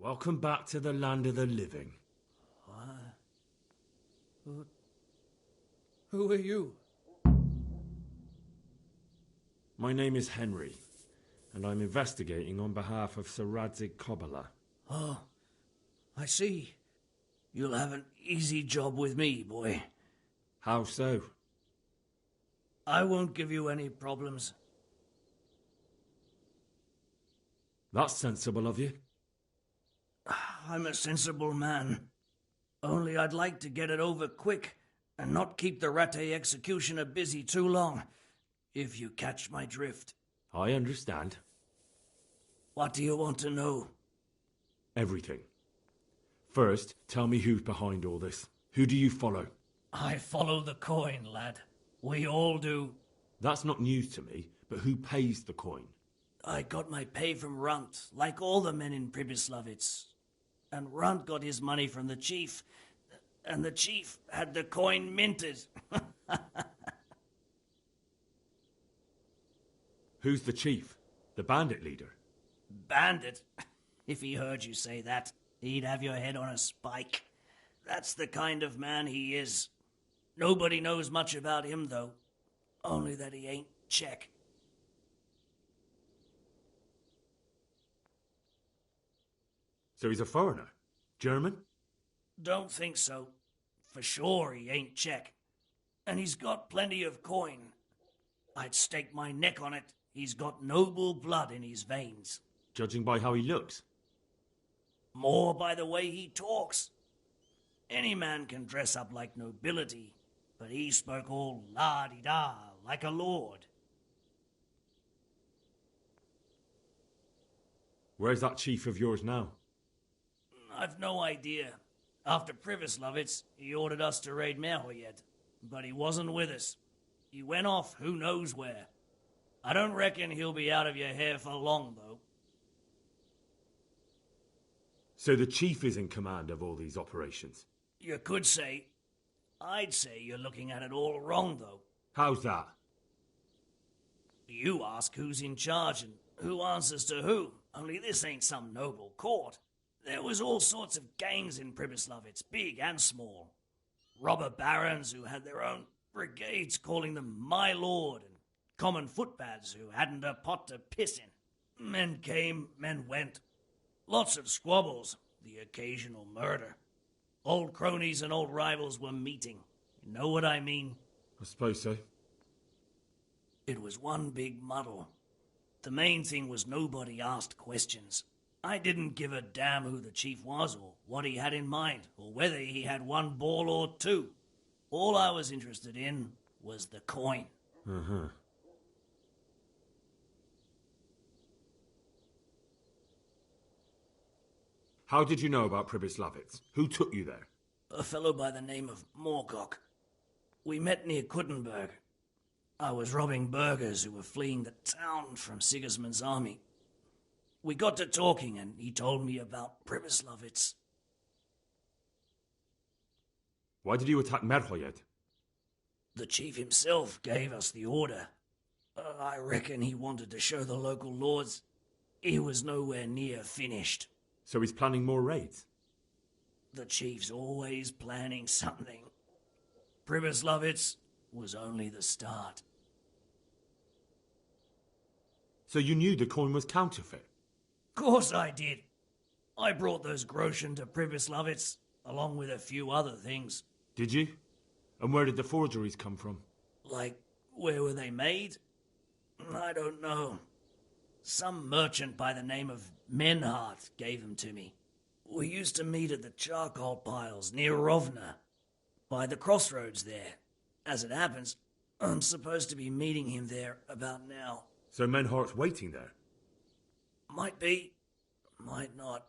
Welcome back to the land of the living. Who are you? My name is Henry, and I'm investigating on behalf of Sir Radzig Kobyla. Oh, I see. You'll have an easy job with me, boy. How so? I won't give you any problems. That's sensible of you. I'm a sensible man. Only I'd like to get it over quick and not keep the Rattay executioner busy too long, if you catch my drift. I understand. What do you want to know? Everything. First, tell me who's behind all this. Who do you follow? I follow the coin, lad. We all do. That's not news to me, but who pays the coin? I got my pay from Runt, like all the men in Pribyslavitz. And Runt got his money from the chief, and the chief had the coin minted. Who's the chief? The bandit leader? Bandit? If he heard you say that, he'd have your head on a spike. That's the kind of man he is. Nobody knows much about him, though. Only that he ain't Czech. So he's a foreigner? German? Don't think so. For sure he ain't Czech. And he's got plenty of coin. I'd stake my neck on it. He's got noble blood in his veins. Judging by how he looks? More by the way he talks. Any man can dress up like nobility, but he spoke all la-di-da, like a lord. Where's that chief of yours now? I've no idea. After Pribyslavitz, he ordered us to raid Merhoyed, but he wasn't with us. He went off who knows where. I don't reckon he'll be out of your hair for long, though. So the chief is in command of all these operations? You could say. I'd say you're looking at it all wrong, though. How's that? You ask who's in charge and who answers to who, only this ain't some noble court. There was all sorts of gangs in Pribyslavitz, big and small. Robber barons who had their own brigades calling them my lord, and common footpads who hadn't a pot to piss in. Men came, men went. Lots of squabbles, the occasional murder. Old cronies and old rivals were meeting. You know what I mean? I suppose so. It was one big muddle. The main thing was nobody asked questions. I didn't give a damn who the chief was, or what he had in mind, or whether he had one ball or two. All I was interested in was the coin. Uh-huh. How did you know about Pribyslavitz? Who took you there? A fellow by the name of Morgok. We met near Kuttenberg. I was robbing burghers who were fleeing the town from Sigismund's army. We got to talking, and he told me about Pribyslavitz. Why did you attack Merhoyed? The chief himself gave us the order. I reckon he wanted to show the local lords he was nowhere near finished. So he's planning more raids? The chief's always planning something. Pribyslavitz was only the start. So you knew the coin was counterfeit? Course I did. I brought those groschen to Pribyslavitz, along with a few other things. Did you? And where did the forgeries come from? Like, where were they made? I don't know. Some merchant by the name of Menhart gave them to me. We used to meet at the charcoal piles near Rovna, by the crossroads there. As it happens, I'm supposed to be meeting him there about now. So Menhart's waiting there? Might be, might not.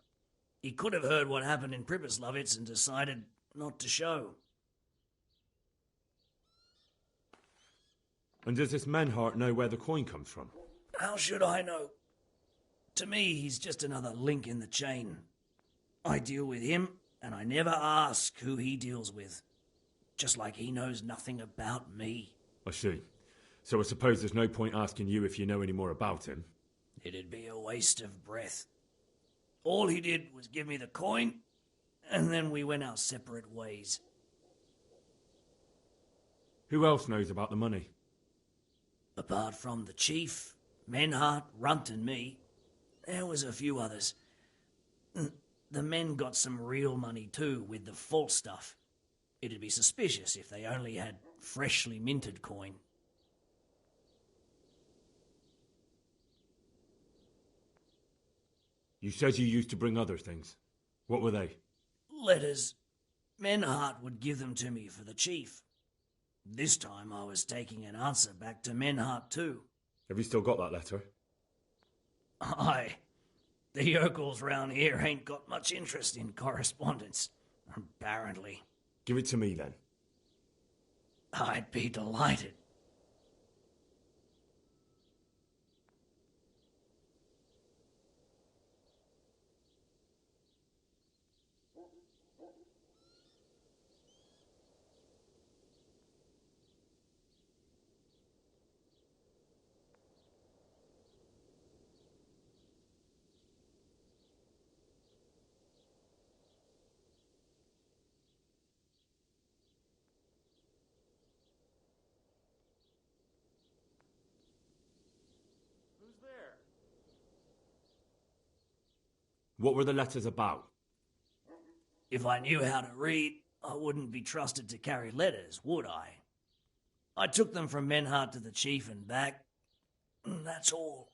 He could have heard what happened in Pribyslavitz and decided not to show. And does this Menhart know where the coin comes from? How should I know? To me, he's just another link in the chain. I deal with him, and I never ask who he deals with. Just like he knows nothing about me. I see. So I suppose there's no point asking you if you know any more about him. It'd be a waste of breath. All he did was give me the coin, and then we went our separate ways. Who else knows about the money? Apart from the chief, Menhart, Runt and me, there was a few others. The men got some real money too, with the false stuff. It'd be suspicious if they only had freshly minted coin. You said you used to bring other things. What were they? Letters. Menhart would give them to me for the chief. This time I was taking an answer back to Menhart too. Have you still got that letter? Aye. The yokels round here ain't got much interest in correspondence, apparently. Give it to me then. I'd be delighted. What were the letters about? If I knew how to read, I wouldn't be trusted to carry letters, would I? I took them from Menhart to the chief and back. That's all.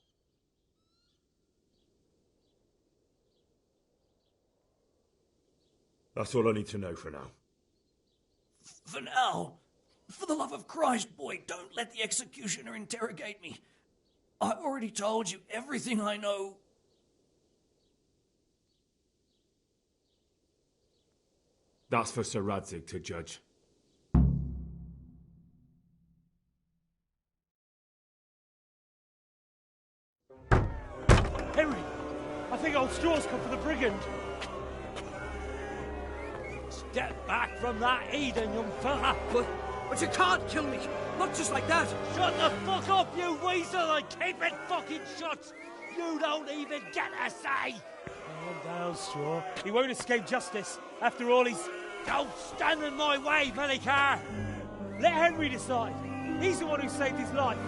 That's all I need to know for now. For now, for the love of Christ, boy, don't let the executioner interrogate me. I've already told you everything I know. That's for Sir Radzig to judge. Henry! I think old Straw's come for the brigand. Step back from that Eden, young fella! But you can't kill me! Not just like that! Shut the fuck up, you weasel, and keep it fucking shut! You don't even get a say! Calm down, Straw. He won't escape justice. After all, he's... Don't stand in my way, Melikar! Let Henry decide. He's the one who saved his life.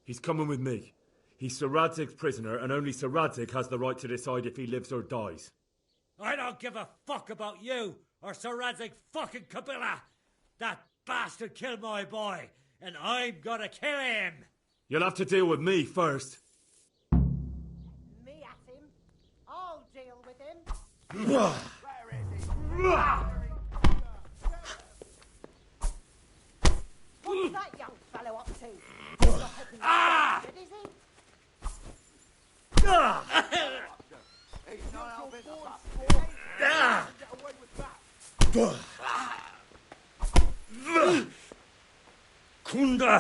He's coming with me. He's Sir Radzig's prisoner, and only Sir Radzig has the right to decide if he lives or dies. I don't give a fuck about you, or Sir Radzig fucking Kabila! That bastard killed my boy, and I'm gonna kill him! You'll have to deal with me first. Me at him. I'll deal with him. What's that young fellow up to? Ah! Is he? He's not our business. Get away with that. Kunda!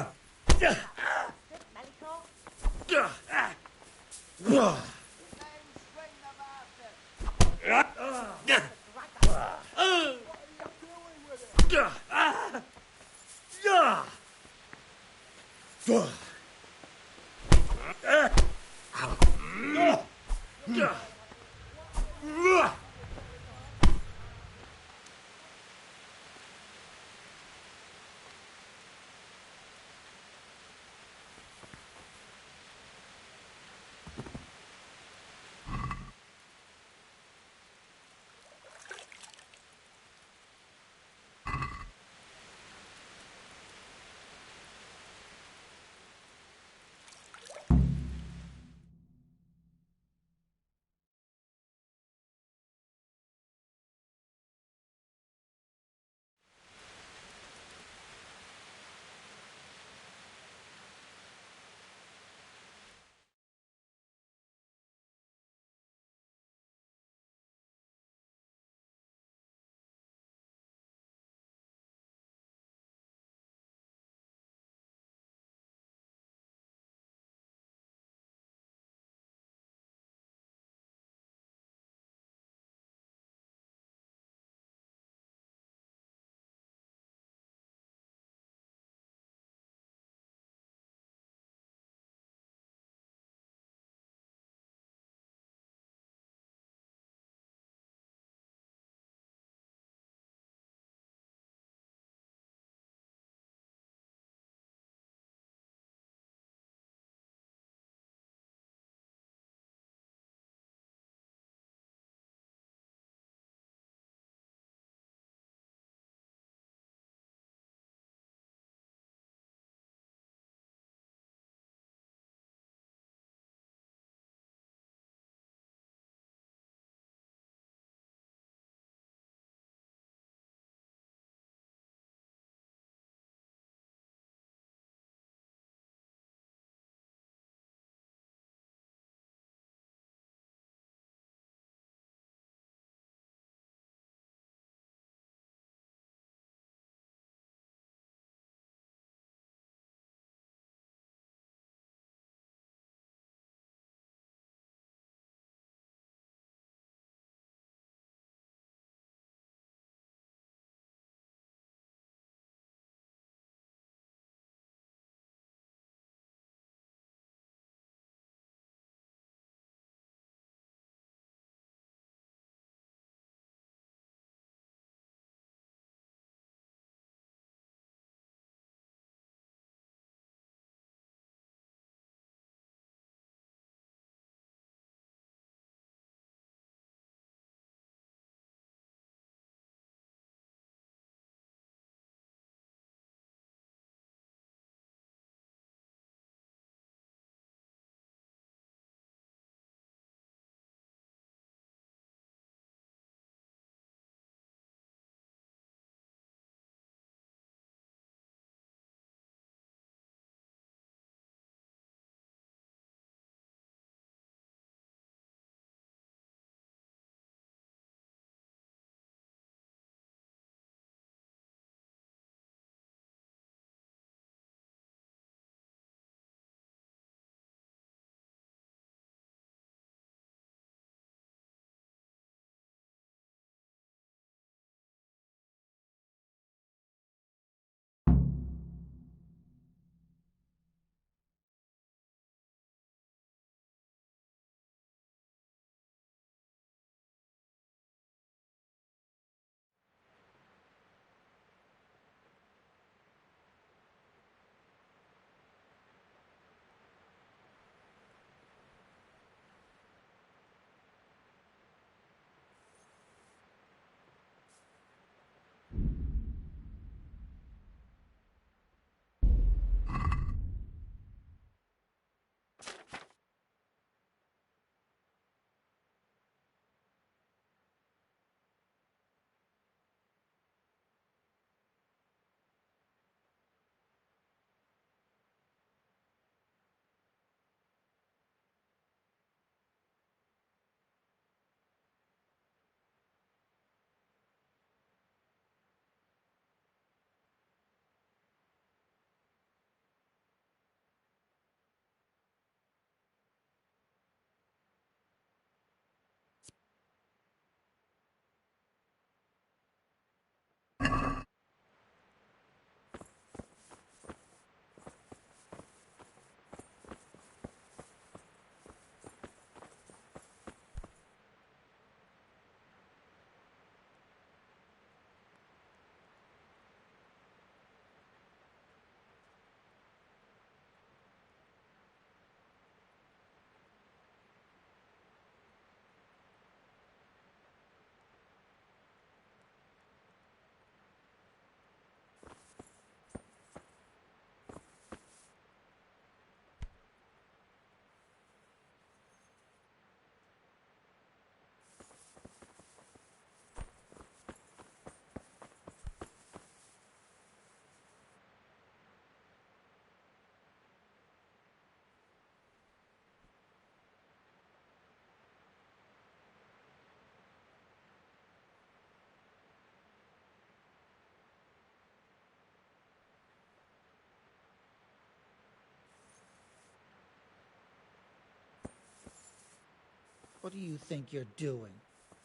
What do you think you're doing?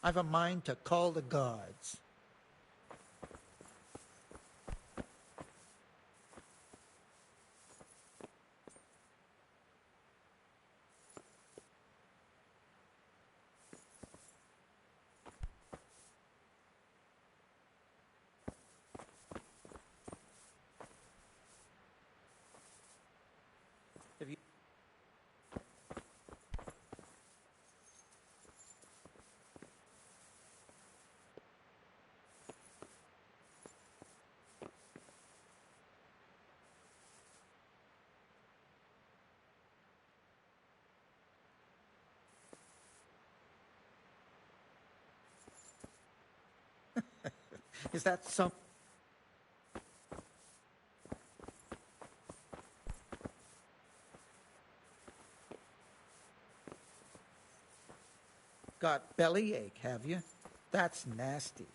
I've a mind to call the guards. Have you... Is that some... Got bellyache, have you? That's nasty.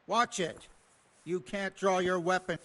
Watch it. You can't draw your weapon.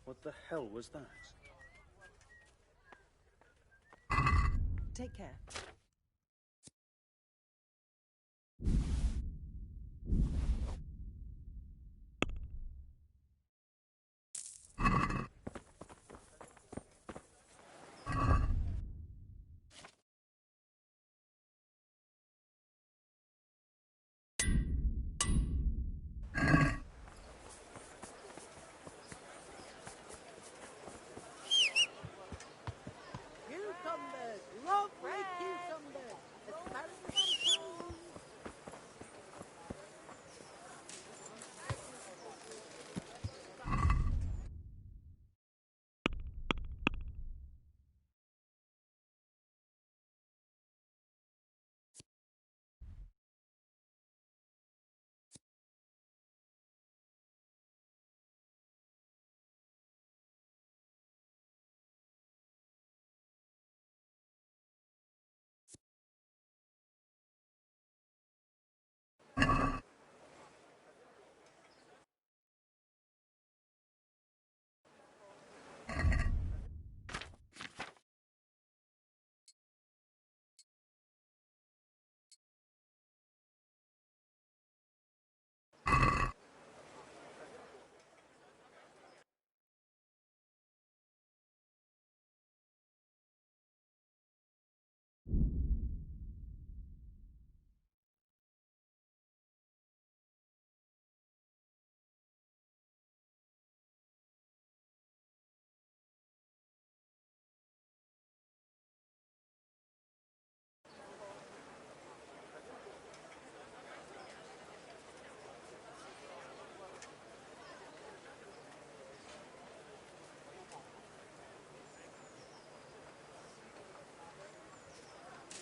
What the hell was that? Take care. Cucumbers! Lovely cucumbers! Asparagus and peas!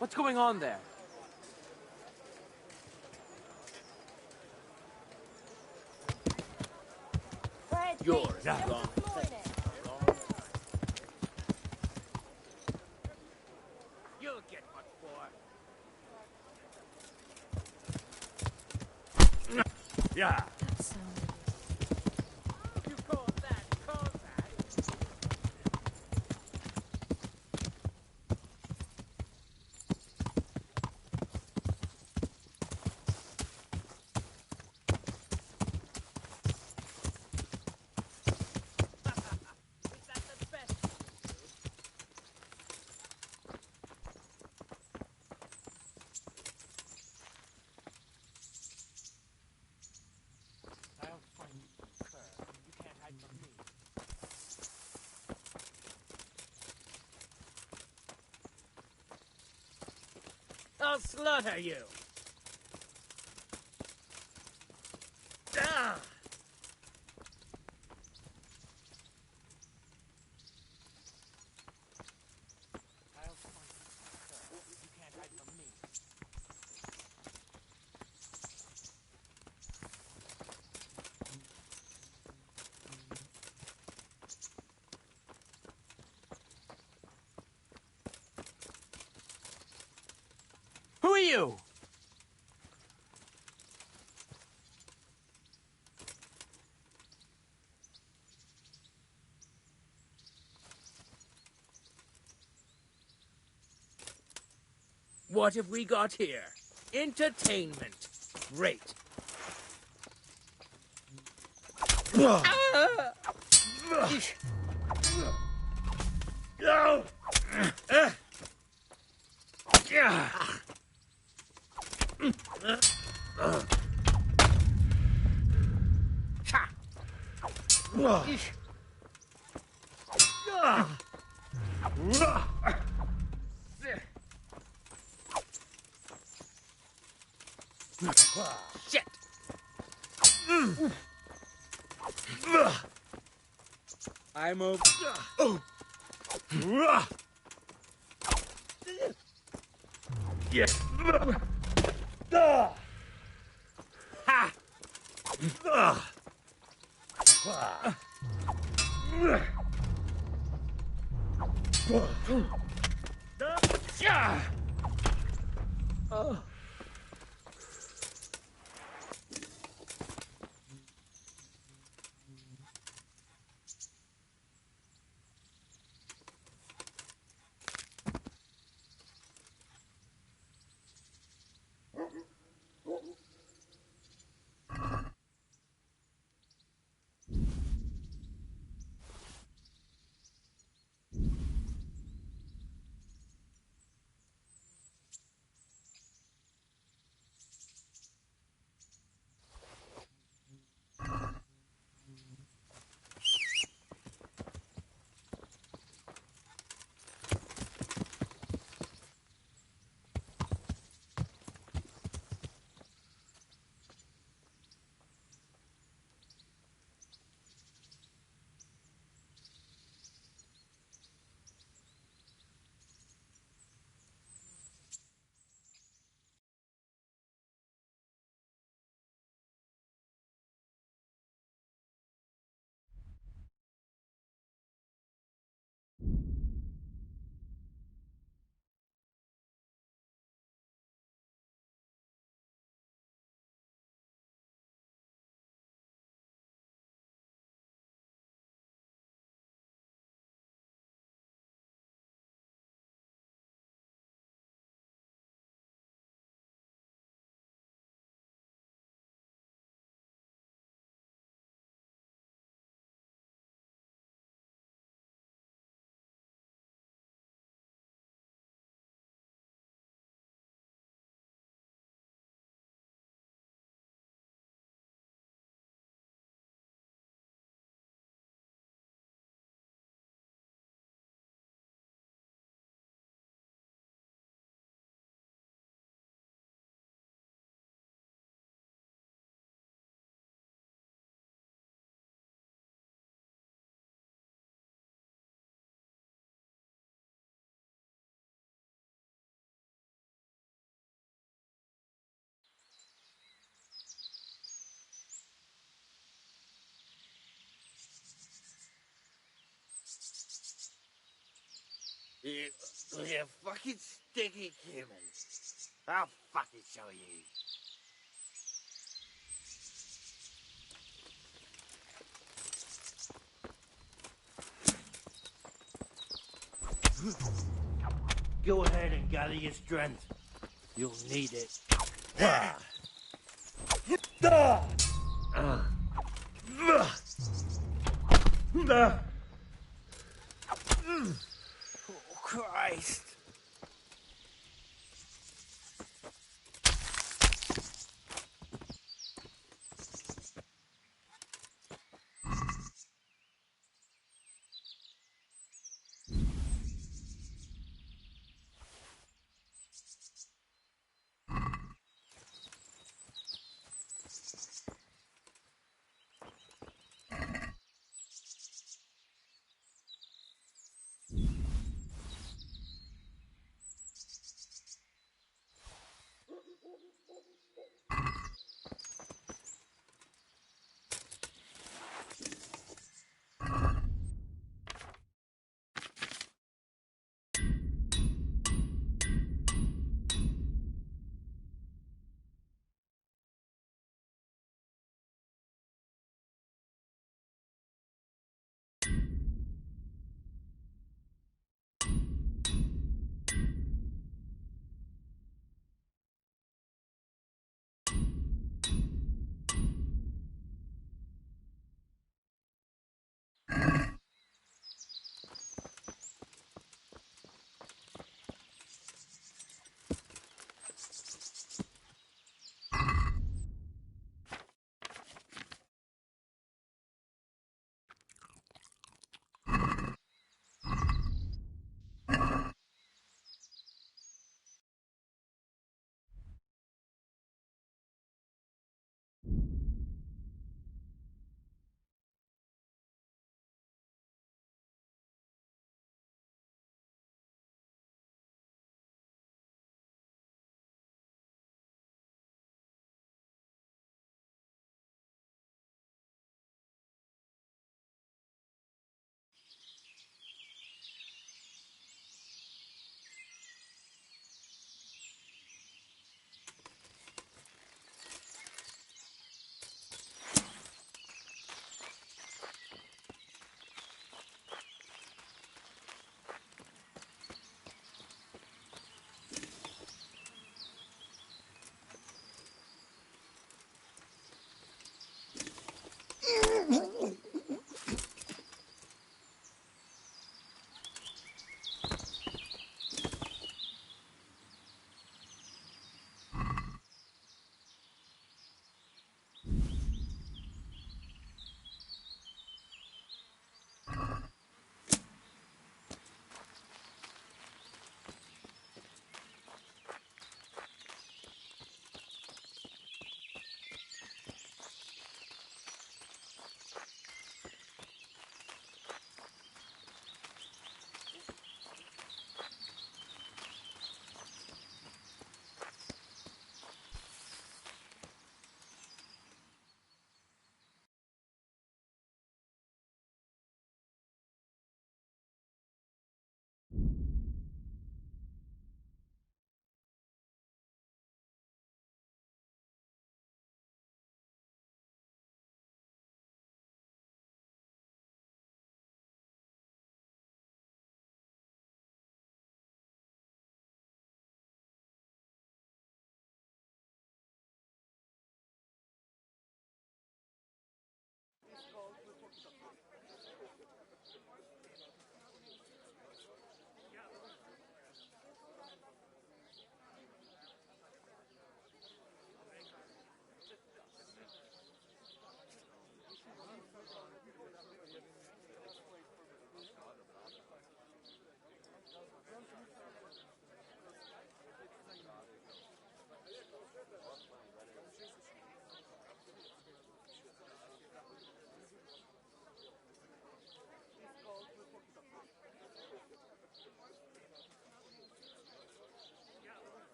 What's going on there? You're that wrong. You'll get what for. Yeah. You call that combat? I'll slaughter you! Ah! Who are you? What have we got here? Entertainment. Great. No! Shit! I'm a... Yeah. Ha! You fucking sticky human. I'll fucking show you. Go ahead and gather your strength. You'll need it. Oh, Christ.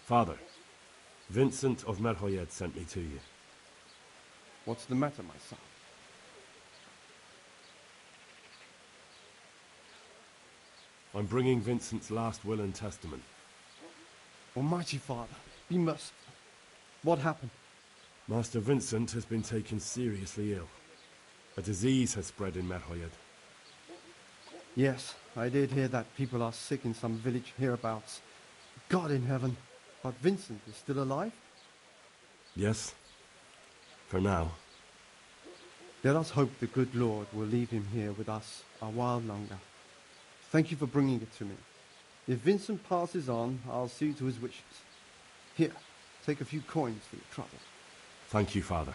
Father, Vincent of Merhoyed sent me to you. What's the matter, my son? I'm bringing Vincent's last will and testament. Almighty Father, be merciful. What happened? Master Vincent has been taken seriously ill. A disease has spread in Merhoyed. Yes, I did hear that people are sick in some village hereabouts. God in heaven, but Vincent is still alive? Yes, for now. Let us hope the good Lord will leave him here with us a while longer. Thank you for bringing it to me. If Vincent passes on, I'll see to his wishes. Here, take a few coins for your trouble. Thank you, Father.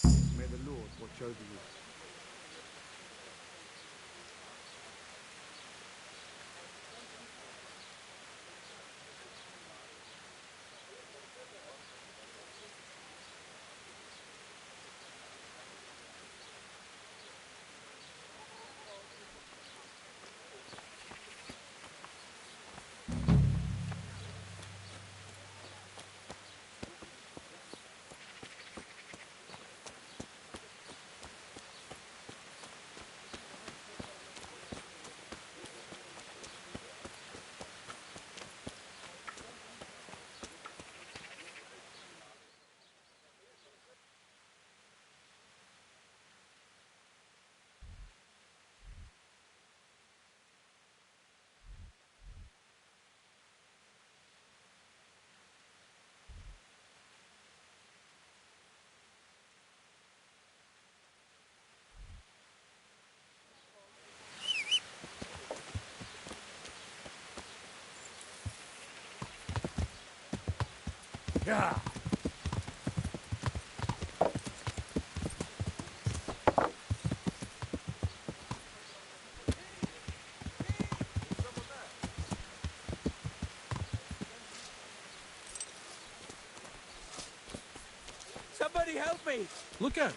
May the Lord watch over you. Yeah. Somebody help me! Look out!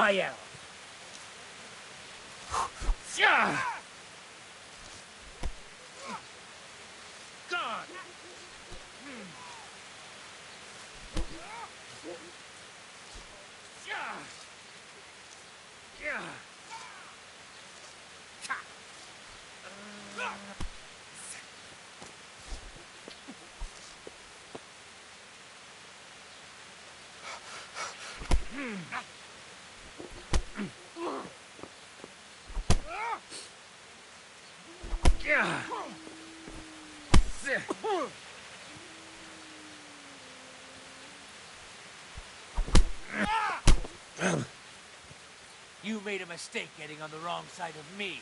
Yeah. Yeah. God. Yeah. Yeah. Yeah. You made a mistake getting on the wrong side of me.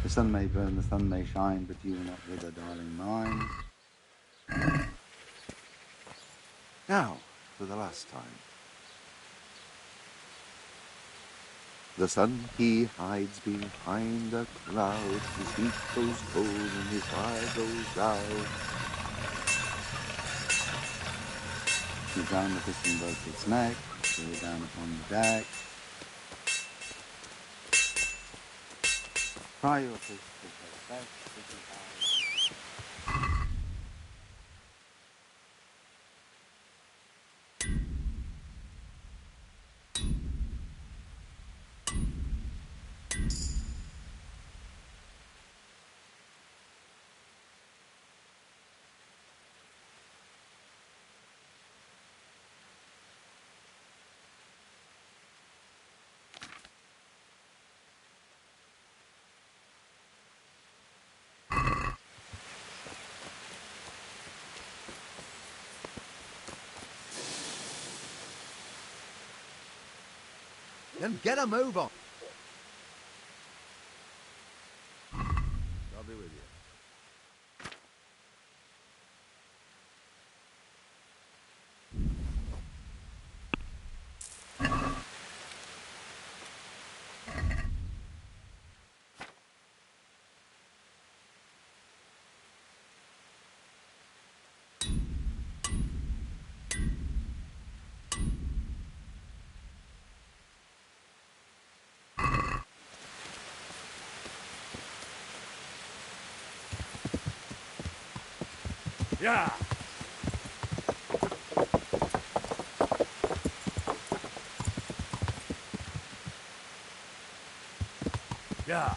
The sun may burn, the sun may shine, but you will not wither, darling mine. Now, for the last time. The sun, he hides behind the clouds, his heat goes cold and his fire goes out. Shoot down the piston broke its neck, threw it down upon the deck. Cry your fish with her best pretty eyes. Then get a move on. I'll be with you. Yeah. Yeah.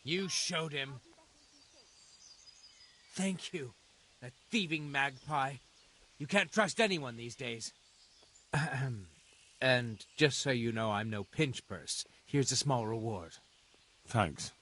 You showed him. Thank you, that thieving magpie. You can't trust anyone these days. And just so you know, I'm no pinch purse. Here's a small reward. Thanks.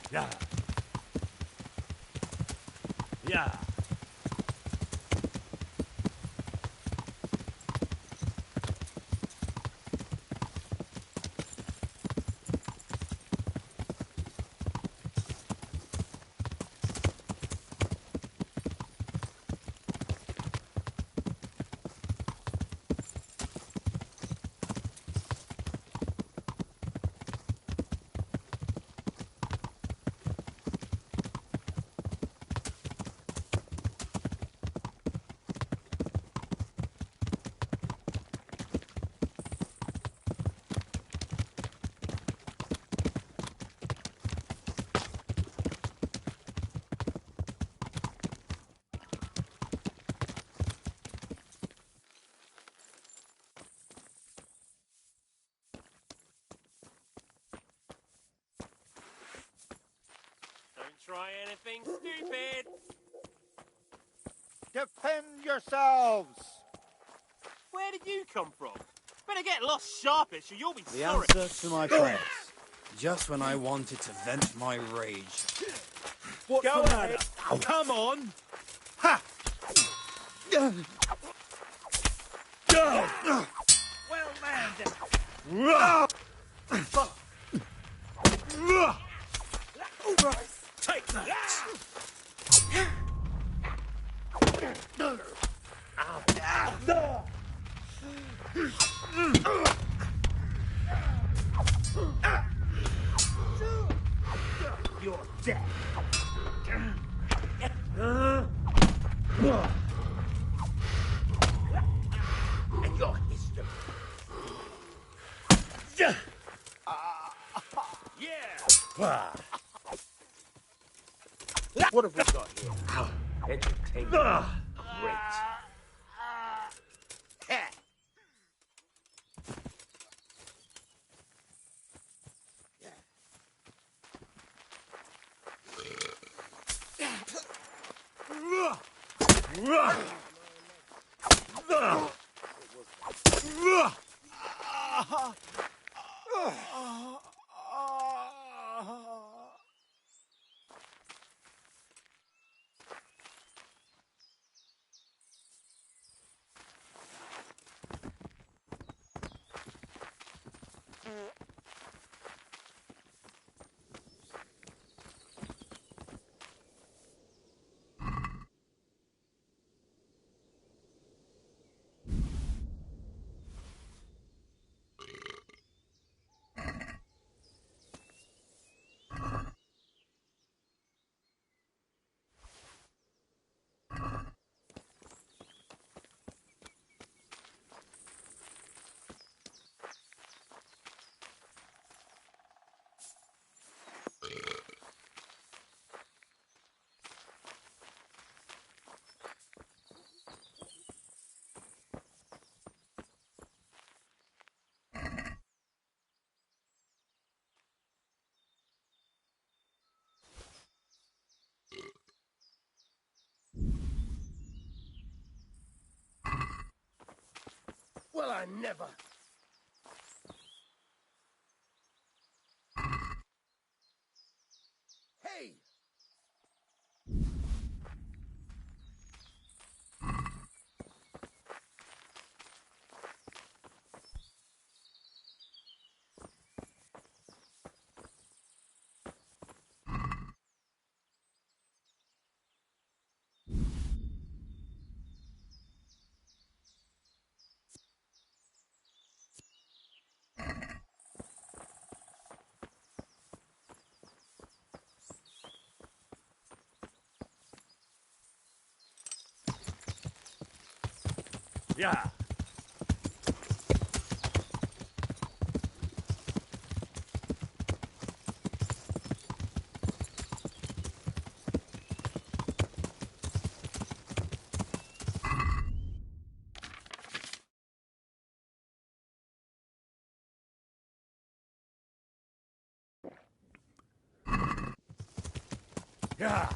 Yeah. Yeah. try anything stupid. Defend yourselves! Where did you come from? Better get lost sharpish or you'll be The sorry. answer to my prayers. Just when I wanted to vent my rage. What's Go the ahead. matter? Come on! Ha! Go! Well landed. Take that! You're dead. And your history. Yeah! What have we got here? Entertainment. Great. Well, I never. Hey! Yeah. Yeah!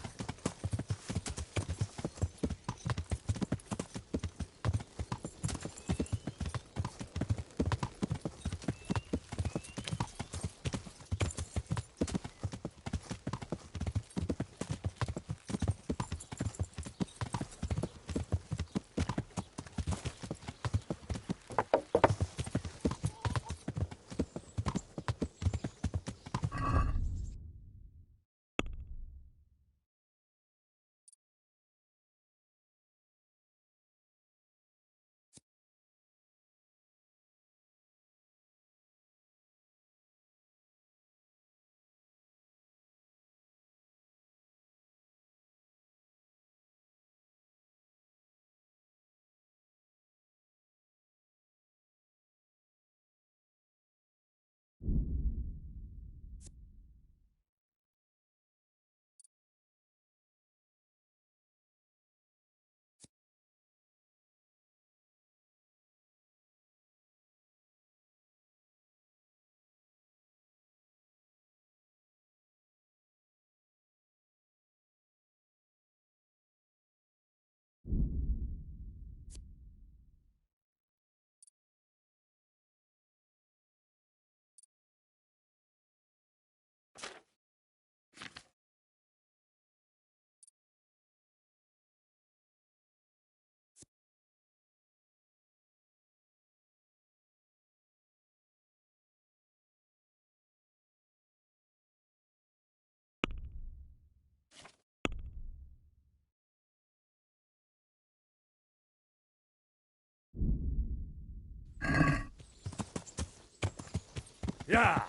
Yeah.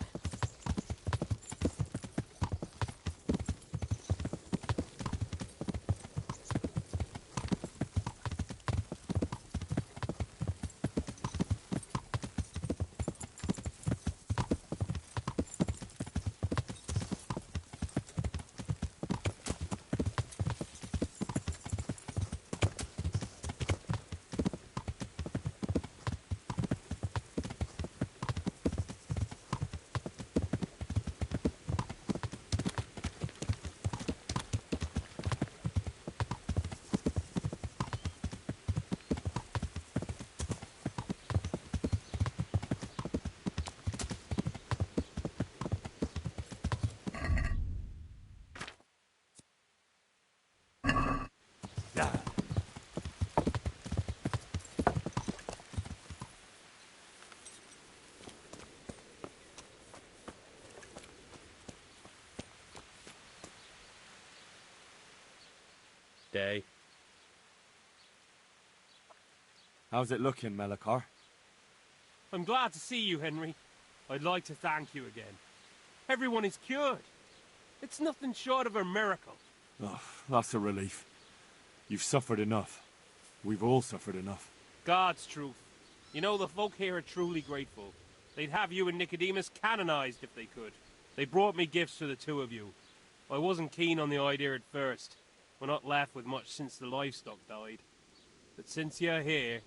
Day. How's it looking, Melikar? I'm glad to see you, Henry. I'd like to thank you again. Everyone is cured. It's nothing short of a miracle. Oh, that's a relief. You've suffered enough. We've all suffered enough. God's truth. You know, the folk here are truly grateful. They'd have you and Nicodemus canonized if they could. They brought me gifts for the two of you. I wasn't keen on the idea at first. We're not left with much since the livestock died. But since you're here...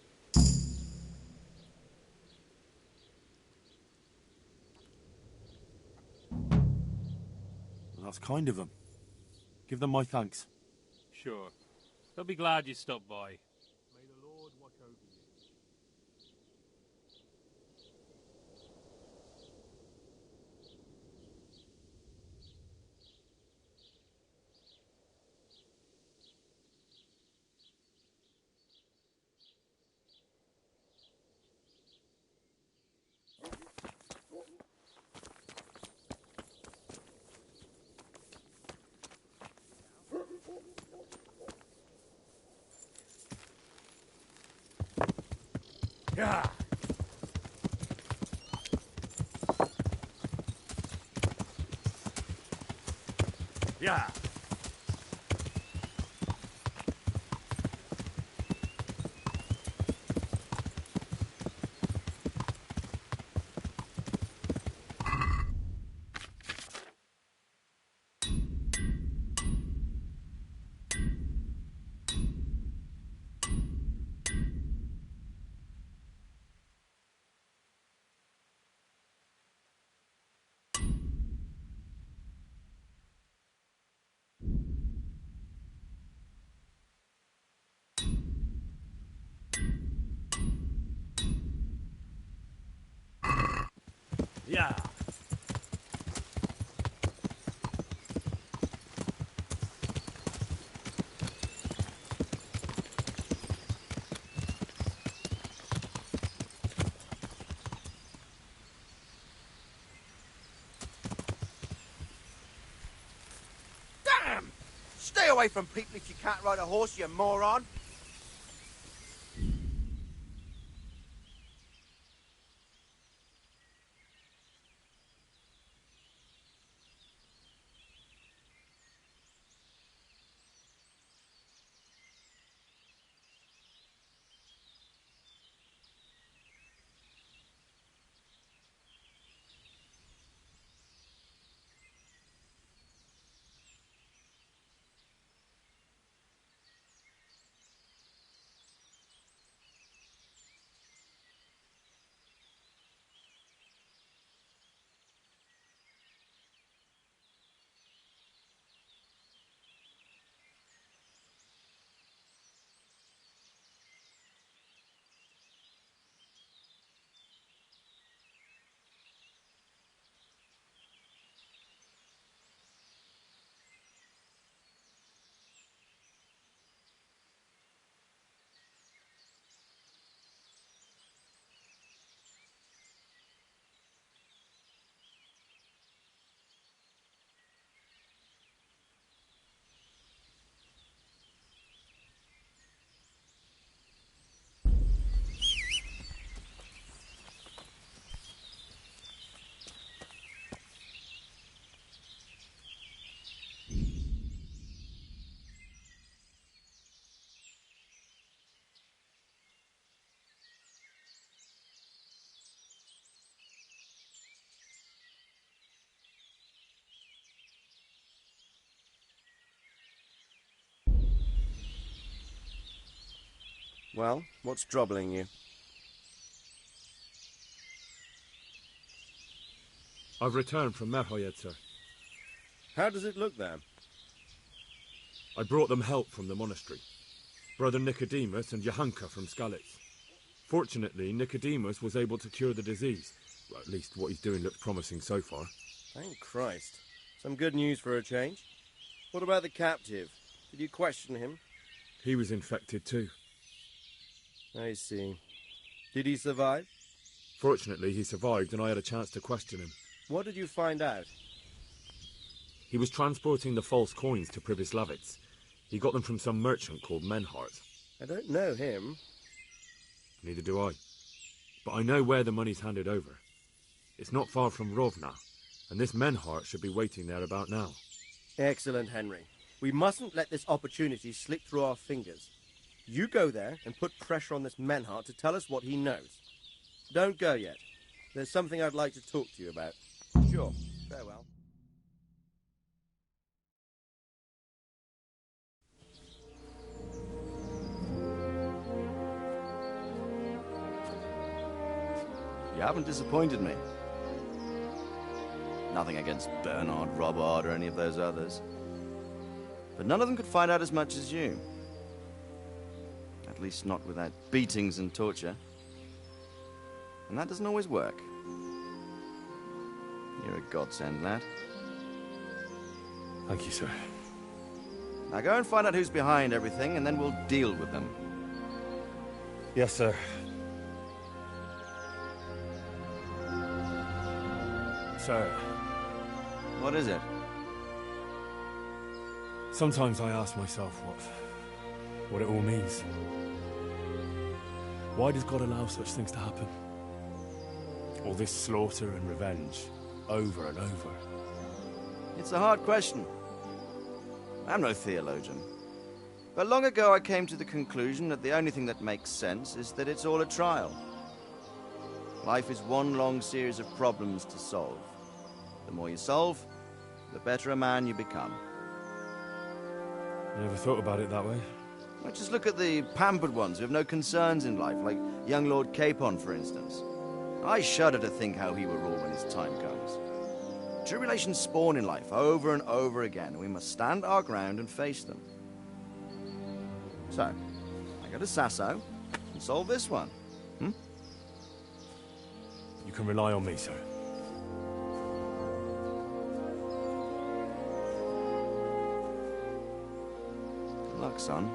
That's kind of them. Give them my thanks. Sure. They'll be glad you stopped by. May the Lord watch over you. Yeah. Yeah. Yeah. Damn! Stay away from people if you can't ride a horse, you moron! Well, what's troubling you? I've returned from Merhoyed, sir. How does it look there? I brought them help from the monastery. Brother Nicodemus and Johanka from Skalitz. Fortunately, Nicodemus was able to cure the disease. Well, at least what he's doing looks promising so far. Thank Christ. Some good news for a change. What about the captive? Did you question him? He was infected too. I see. Did he survive? Fortunately, he survived and I had a chance to question him. What did you find out? He was transporting the false coins to Pribyslavitz. He got them from some merchant called Menhart. I don't know him. Neither do I. But I know where the money's handed over. It's not far from Rovna, and this Menhart should be waiting there about now. Excellent, Henry. We mustn't let this opportunity slip through our fingers. You go there and put pressure on this Menhart to tell us what he knows. Don't go yet. There's something I'd like to talk to you about. Sure. Farewell. You haven't disappointed me. Nothing against Bernard, Robert, or any of those others. But none of them could find out as much as you. At least not without beatings and torture. And that doesn't always work. You're a godsend, lad. Thank you, sir. Now go and find out who's behind everything, and then we'll deal with them. Yes, sir. Sir. What is it? Sometimes I ask myself what it all means. Why does God allow such things to happen? All this slaughter and revenge, over and over. It's a hard question. I'm no theologian. But long ago I came to the conclusion that the only thing that makes sense is that it's all a trial. Life is one long series of problems to solve. The more you solve, the better a man you become. I never thought about it that way. Well, just look at the pampered ones who have no concerns in life, like young Lord Capon, for instance. I shudder to think how he will rule when his time comes. Tribulations spawn in life over and over again, and we must stand our ground and face them. So, I go to Sasso and solve this one. You can rely on me, sir. Good luck, son.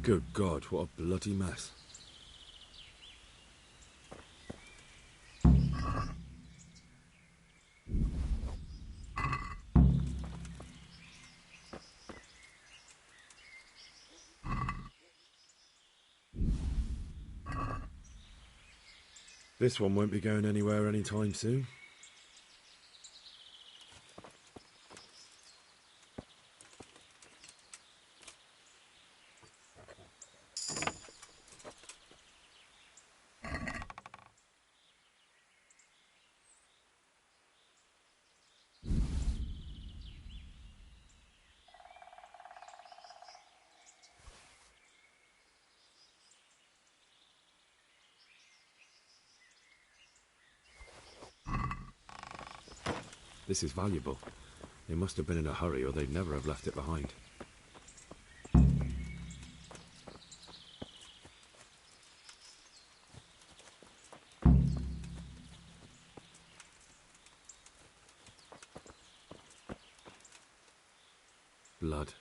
Good God, what a bloody mess. This one won't be going anywhere anytime soon. This is valuable. They must have been in a hurry or they'd never have left it behind. Blood.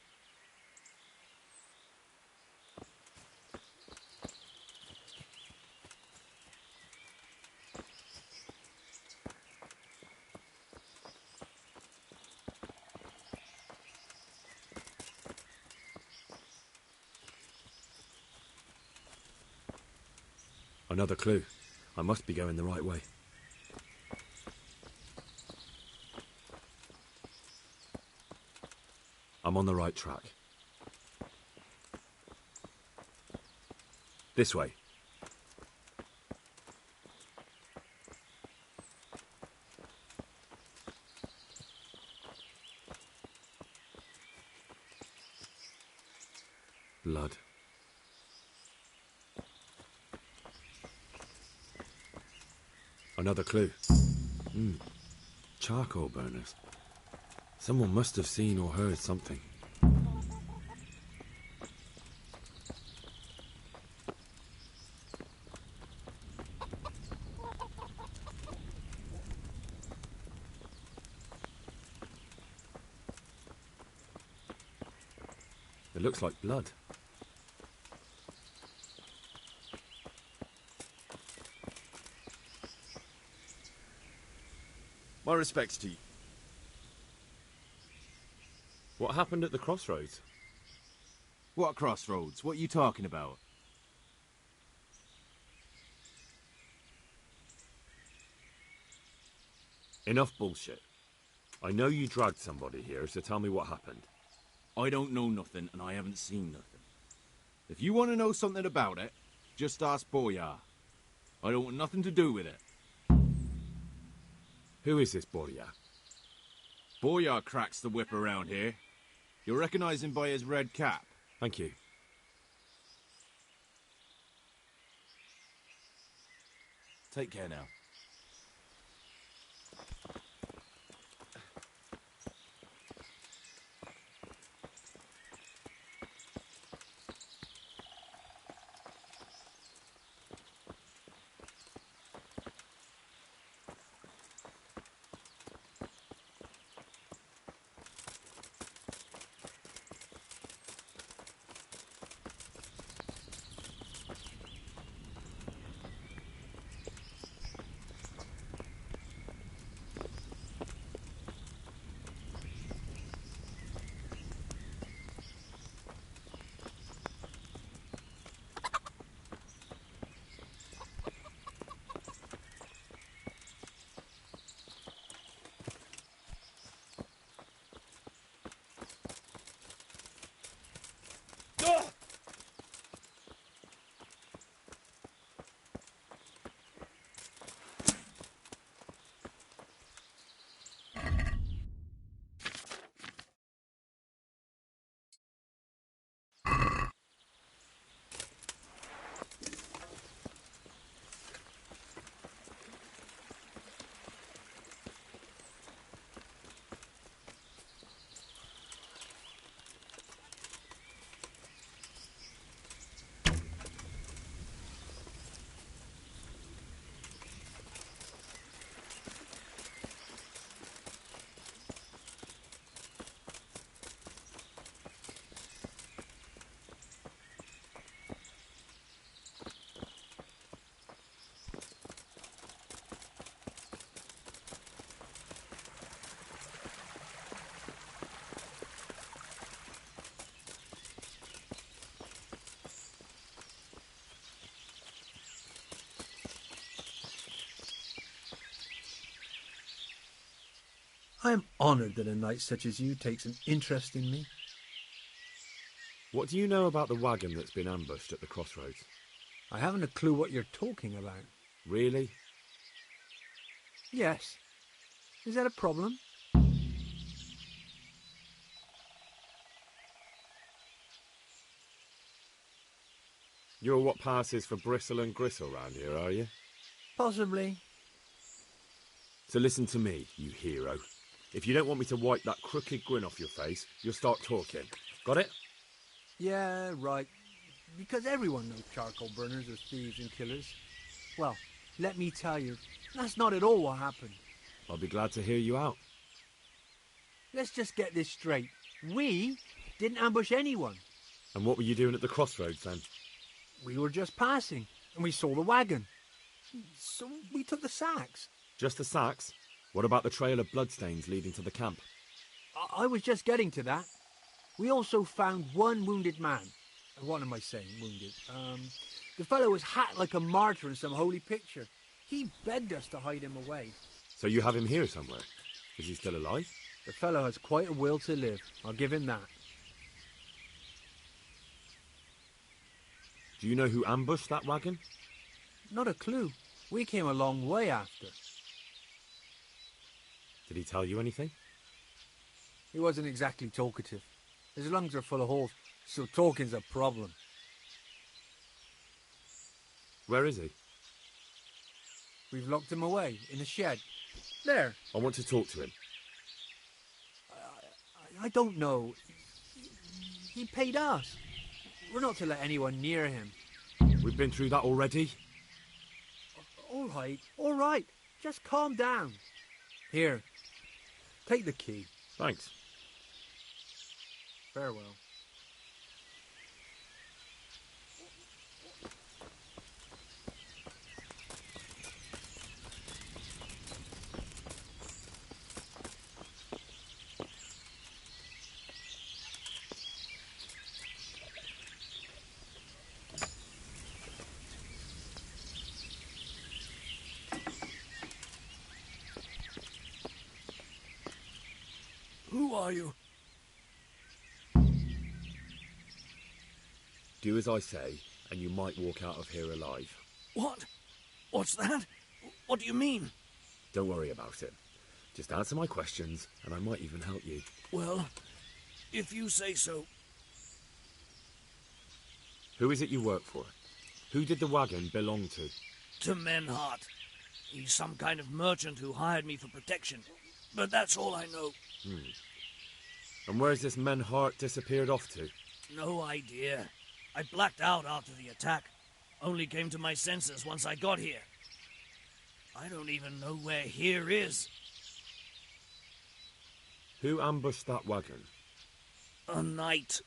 Another clue. I must be going the right way. I'm on the right track. This way. Blood. Another clue. Charcoal burners. Someone must have seen or heard something. It looks like blood. My respects to you. What happened at the crossroads? What crossroads? What are you talking about? Enough bullshit. I know you dragged somebody here, so tell me what happened. I don't know nothing, and I haven't seen nothing. If you want to know something about it, just ask Boyar. I don't want nothing to do with it. Who is this Boyar? Boyar cracks the whip around here. You'll recognize him by his red cap. Thank you. Take care now. I am honoured that a knight such as you takes an interest in me. What do you know about the wagon that's been ambushed at the crossroads? I haven't a clue what you're talking about. Really? Yes. Is that a problem? You're what passes for bristle and gristle round here, are you? Possibly. So listen to me, you hero. If you don't want me to wipe that crooked grin off your face, you'll start talking. Got it? Yeah, right. Because everyone knows charcoal burners are thieves and killers. Well, let me tell you, that's not at all what happened. I'll be glad to hear you out. Let's just get this straight. We didn't ambush anyone. And what were you doing at the crossroads then? We were just passing, and we saw the wagon. So we took the sacks. Just the sacks? What about the trail of bloodstains leading to the camp? I was just getting to that. We also found one wounded man. What am I saying, wounded? The fellow was hacked like a martyr in some holy picture. He begged us to hide him away. So you have him here somewhere? Is he still alive? The fellow has quite a will to live. I'll give him that. Do you know who ambushed that wagon? Not a clue. We came a long way after. Did he tell you anything? He wasn't exactly talkative. His lungs are full of holes, so talking's a problem. Where is he? We've locked him away, in a shed. There. I want to talk to him. I don't know. He paid us. We're not to let anyone near him. We've been through that already. All right. Just calm down. Here, take the key. Thanks. Farewell. Who are you? Do as I say, and you might walk out of here alive. What? What's that? What do you mean? Don't worry about it. Just answer my questions, and I might even help you. Well, if you say so. Who is it you work for? Who did the wagon belong to? To Menhart. He's some kind of merchant who hired me for protection. But that's all I know. And where's this Menhart disappeared off to? No idea. I blacked out after the attack. Only came to my senses once I got here. I don't even know where here is. Who ambushed that wagon? A knight.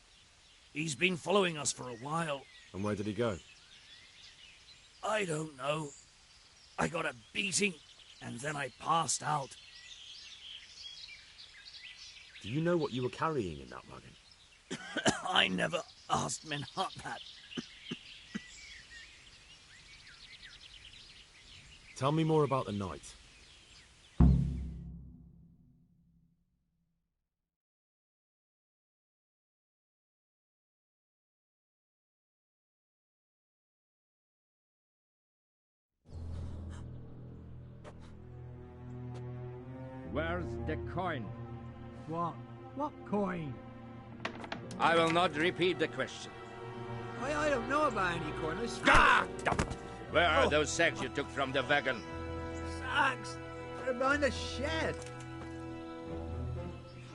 He's been following us for a while. And where did he go? I don't know. I got a beating, and then I passed out. Do you know what you were carrying in that wagon? I never asked Menhart that. Tell me more about the knight. Where's the coin? What? What coin? I will not repeat the question. I don't know about any coin. I swear. Ah! Where are those sacks you took from the wagon? Sacks? They're behind the shed.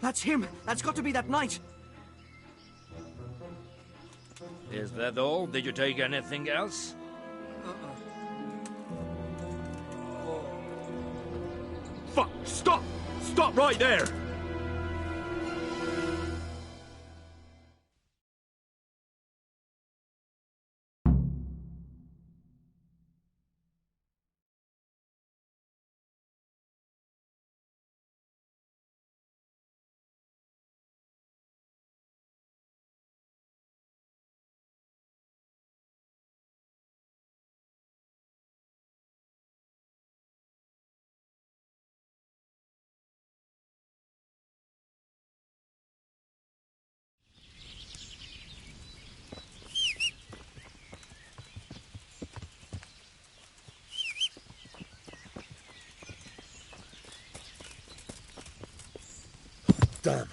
That's him. That's got to be that knight. Is that all? Did you take anything else? Fuck! Stop! Stop right there! Damn.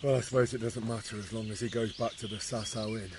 Well, I suppose it doesn't matter as long as he goes back to the Sasau Inn.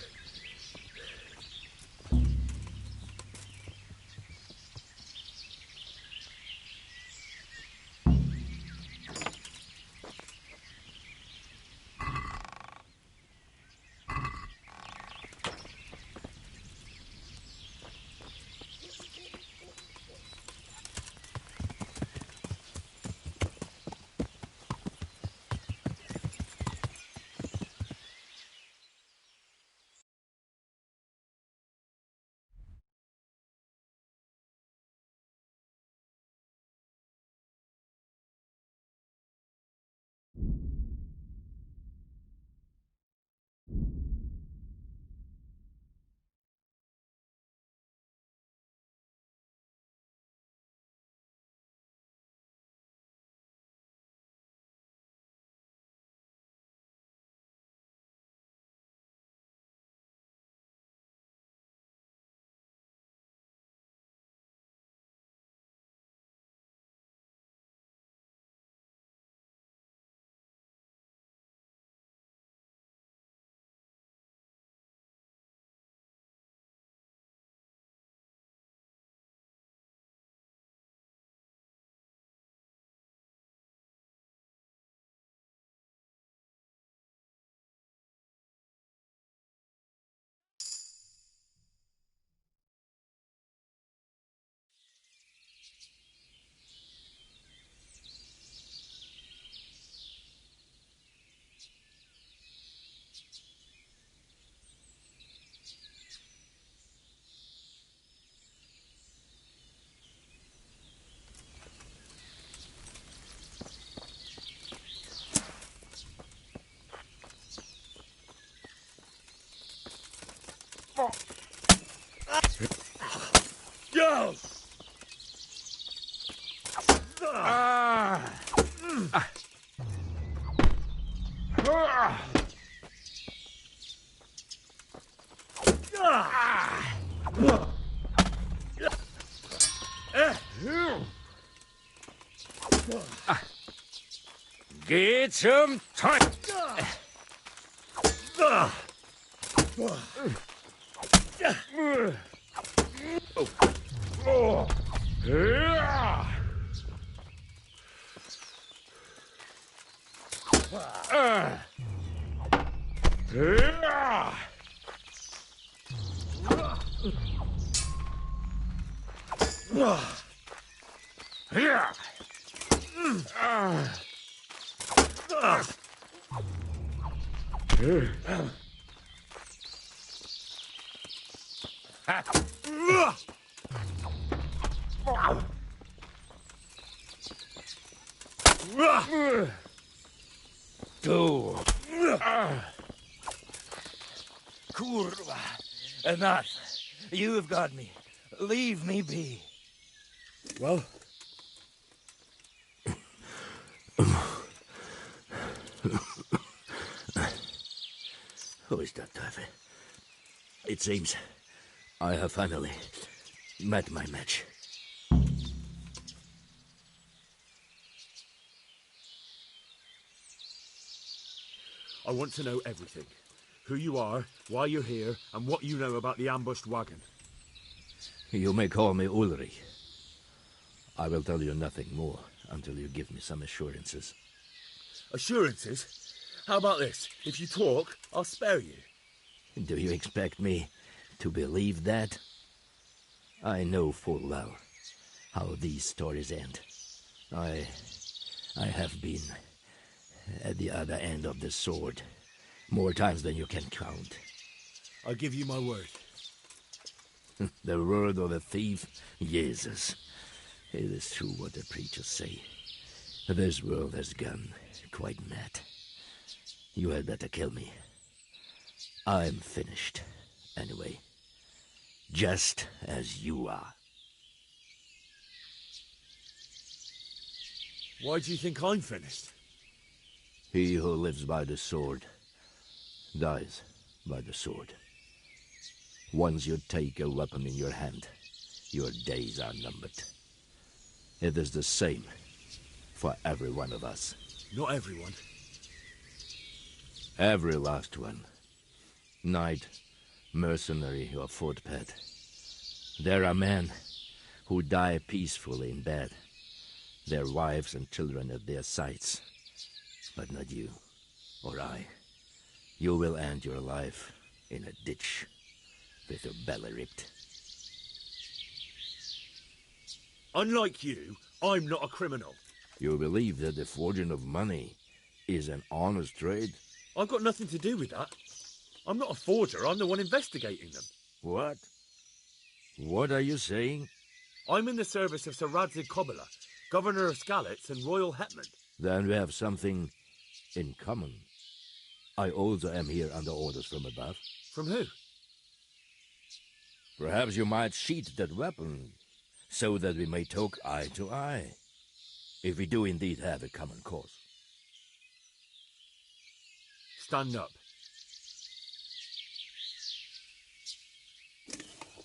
Go! Get some time. Go. Kurwa. Enough. You have got me. Leave me be. Well? Who is that, Taffy? It seems I have finally met my match. I want to know everything. Who you are, why you're here, and what you know about the ambushed wagon. You may call me Ulrich. I will tell you nothing more until you give me some assurances. Assurances? How about this? If you talk, I'll spare you. Do you expect me to believe that? I know full well how these stories end. I have been at the other end of the sword more times than you can count. I give you my word. The word of a thief? Jesus. It is true what the preachers say. This world has gone quite mad. You had better kill me. I'm finished, anyway. Just as you are. Why do you think I'm finished? He who lives by the sword dies by the sword. Once you take a weapon in your hand, your days are numbered. It is the same for every one of us. Not everyone. Every last one. Knight, mercenary, or footpad. There are men who die peacefully in bed, their wives and children at their sides. But not you, or I. You will end your life in a ditch, with your belly ripped. Unlike you, I'm not a criminal. You believe that the forging of money is an honest trade? I've got nothing to do with that. I'm not a forger, I'm the one investigating them. What? What are you saying? I'm in the service of Sir Radzig Kobyla, Governor of Skalitz and Royal Hetman. Then we have something in common. I also am here under orders from above. From who? Perhaps you might sheath that weapon, so that we may talk eye to eye, if we do indeed have a common cause. Stand up.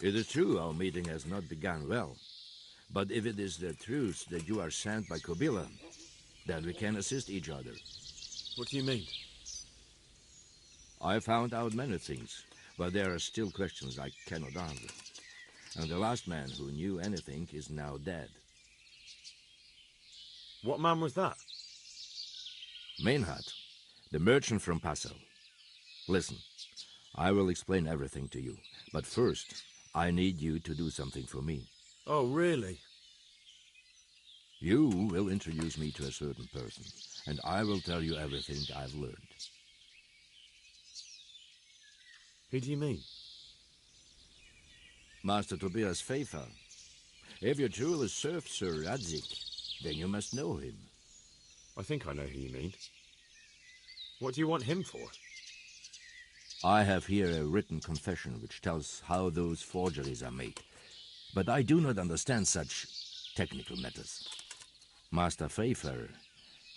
It is true our meeting has not begun well, but if it is the truth that you are sent by Kobyla, then we can assist each other. What do you mean? I found out many things, but there are still questions I cannot answer. And the last man who knew anything is now dead. What man was that? Maynhard, the merchant from Passau. Listen, I will explain everything to you, but first, I need you to do something for me. Oh, really? You will introduce me to a certain person, and I will tell you everything I've learned. Who do you mean? Master Tobias Pfeiffer. If you truly serve Sir Radzig, then you must know him. I think I know who you mean. What do you want him for? I have here a written confession which tells how those forgeries are made, but I do not understand such technical matters. Master Pfeiffer,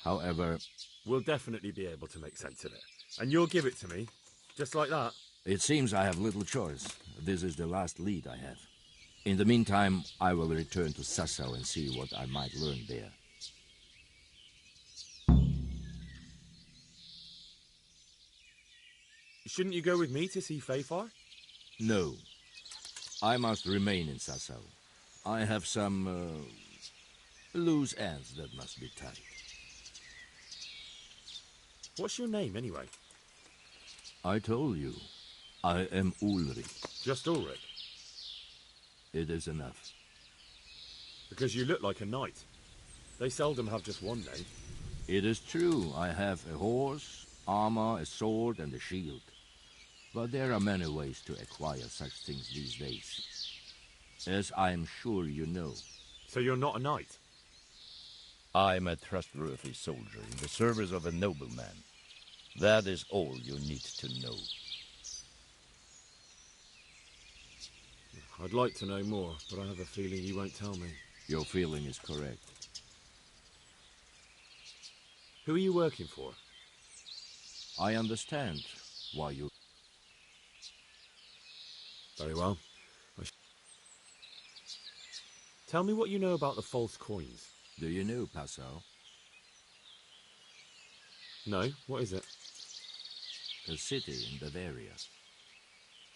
however... We'll definitely be able to make sense of it. And you'll give it to me, just like that? It seems I have little choice. This is the last lead I have. In the meantime, I will return to Sasau and see what I might learn there. Shouldn't you go with me to see Pfeiffer? No. I must remain in Sasau. I have some, loose ends that must be tied. What's your name, anyway? I told you. I am Ulrich. Just Ulrich? It is enough. Because you look like a knight. They seldom have just one name. It is true. I have a horse, armor, a sword, and a shield. But there are many ways to acquire such things these days. As I am sure you know. So you're not a knight? I'm a trustworthy soldier in the service of a nobleman. That is all you need to know. I'd like to know more, but I have a feeling you won't tell me. Your feeling is correct. Who are you working for? I understand why you... Very well. Tell me what you know about the false coins. Do you know Passau? No, what is it? A city in Bavaria.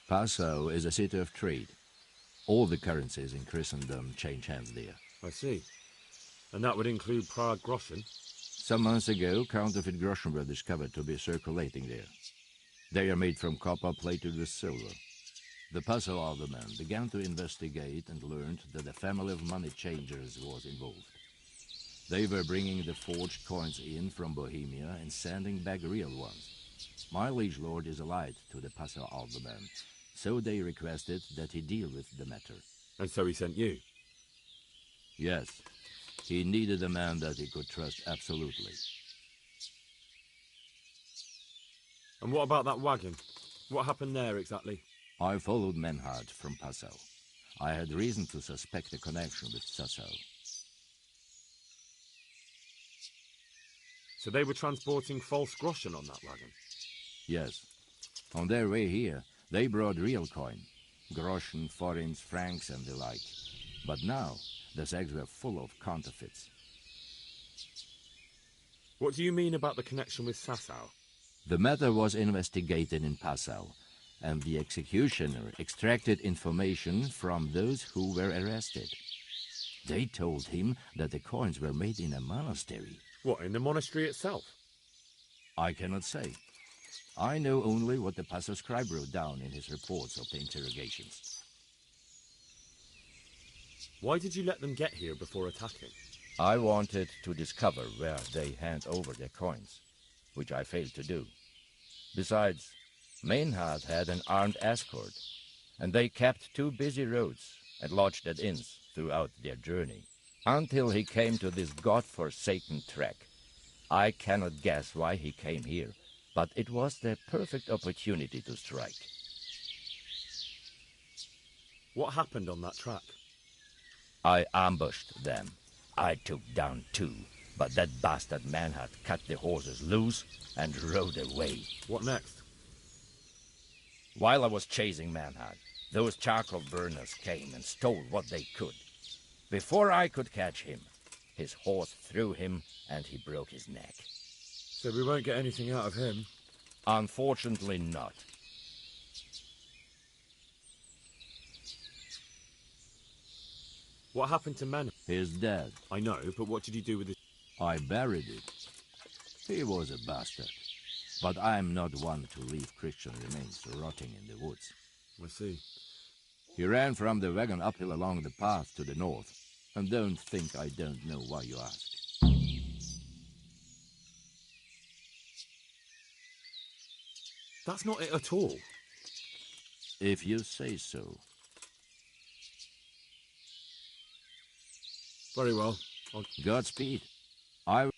Passau is a city of trade. All the currencies in Christendom change hands there. I see. And that would include Prague groschen? Some months ago, counterfeit groschen were discovered to be circulating there. They are made from copper plated with silver. The Passau alderman began to investigate and learned that a family of money changers was involved. They were bringing the forged coins in from Bohemia and sending back real ones. My liege lord is allied to the Passau alderman, so they requested that he deal with the matter. And so he sent you? Yes. He needed a man that he could trust absolutely. And what about that wagon? What happened there exactly? I followed Maynhard from Passau. I had reason to suspect a connection with Sasau. So they were transporting false groschen on that wagon? Yes. On their way here, they brought real coin. Groschen, forints, francs, and the like. But now, the sacks were full of counterfeits. What do you mean about the connection with Sasau? The matter was investigated in Passau, and the executioner extracted information from those who were arrested. They told him that the coins were made in a monastery. What, in the monastery itself? I cannot say. I know only what the Passau scribe wrote down in his reports of the interrogations. Why did you let them get here before attacking? I wanted to discover where they hand over their coins, which I failed to do. Besides, Maynard had an armed escort, and they kept 2 busy roads and lodged at inns throughout their journey, until he came to this god-forsaken track. I cannot guess why he came here, but it was the perfect opportunity to strike. What happened on that track? I ambushed them. I took down 2, but that bastard Maynard cut the horses loose and rode away. What next? While I was chasing Maynard, those charcoal burners came and stole what they could. Before I could catch him, his horse threw him and he broke his neck. So we won't get anything out of him? Unfortunately not. What happened to Maynard? He's dead. I know, but what did you do with his... I buried it. He was a bastard. But I'm not one to leave Christian remains rotting in the woods. I see. He ran from the wagon uphill along the path to the north. And don't think I don't know why you ask. That's not it at all. If you say so. Very well. Godspeed. I...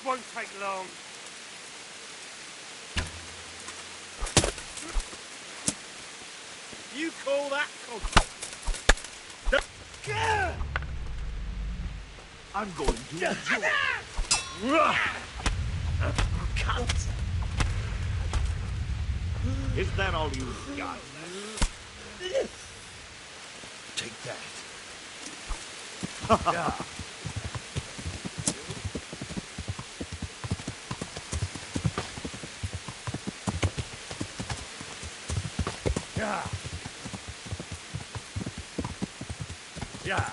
won't take long. You call that I'm going to enjoy. Cunt! Is that all you got? Take that. Yeah. Yeah. Yeah.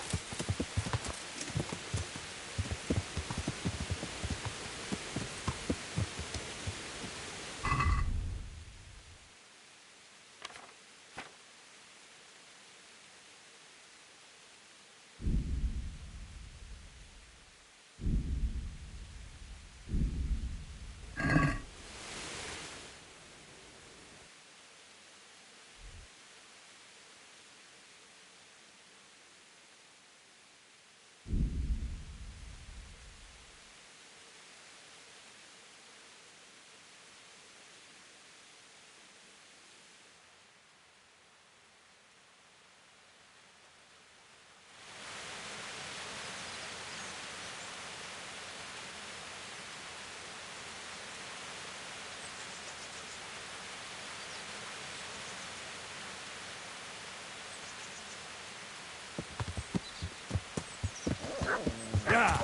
Yeah.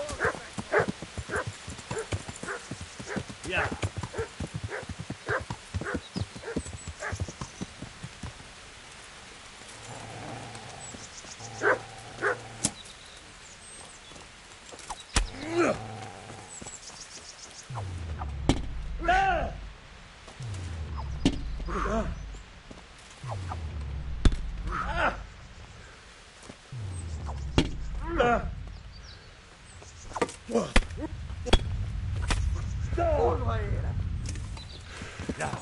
Yeah. Yeah.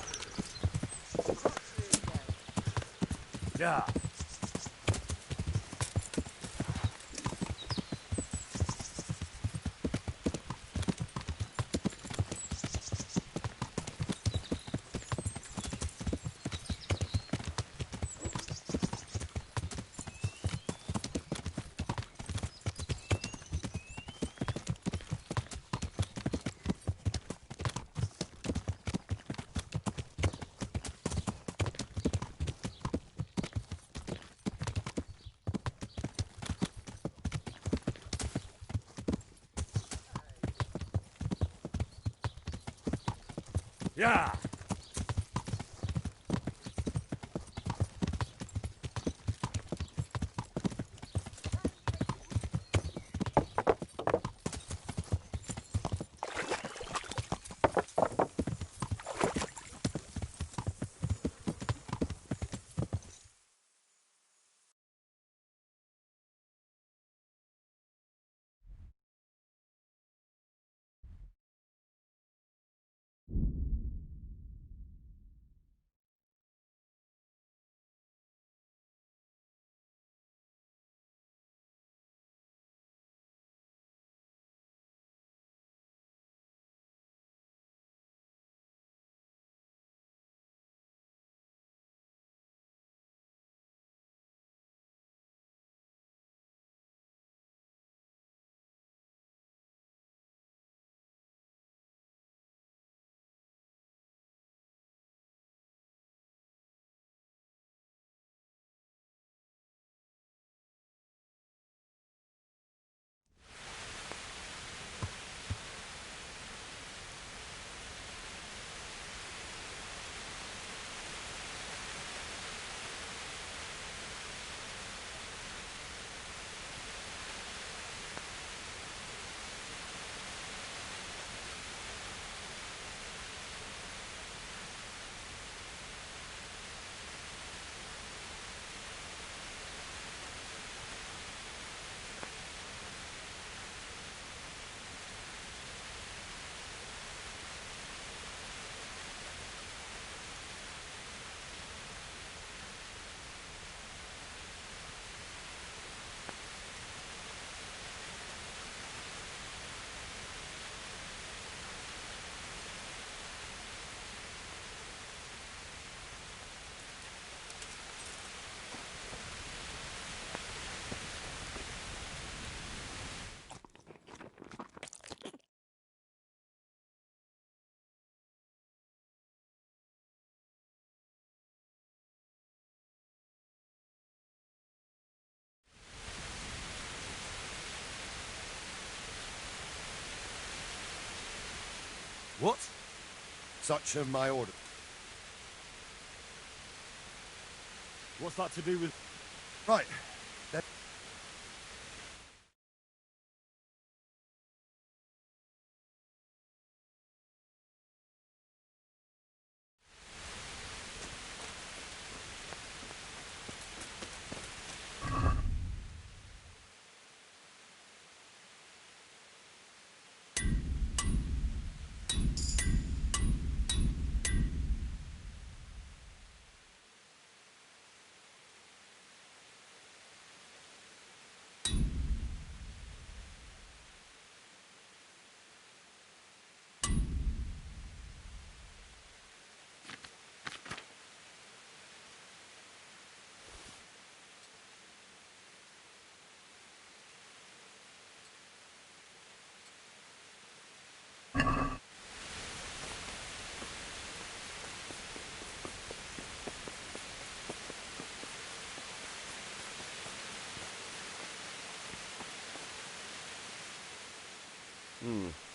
Yeah. What? Such are my orders. What's that to do with... Right.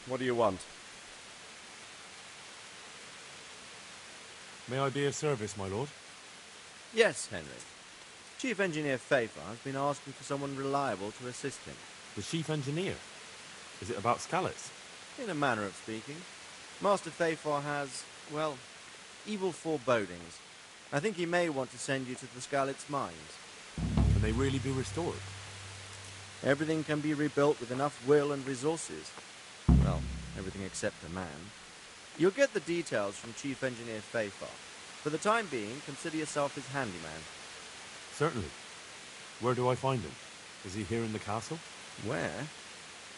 What do you want? May I be of service, my lord? Yes, Henry. Chief Engineer Pfeiffer has been asking for someone reliable to assist him. The chief engineer? Is it about Skalitz? In a manner of speaking. Master Pfeiffer has, well, evil forebodings. I think he may want to send you to the Skalitz mines. Can they really be restored? Everything can be rebuilt with enough will and resources. Well, everything except a man. You'll get the details from Chief Engineer Pfeiffer. For the time being, consider yourself his handyman. Certainly. Where do I find him? Is he here in the castle? Where?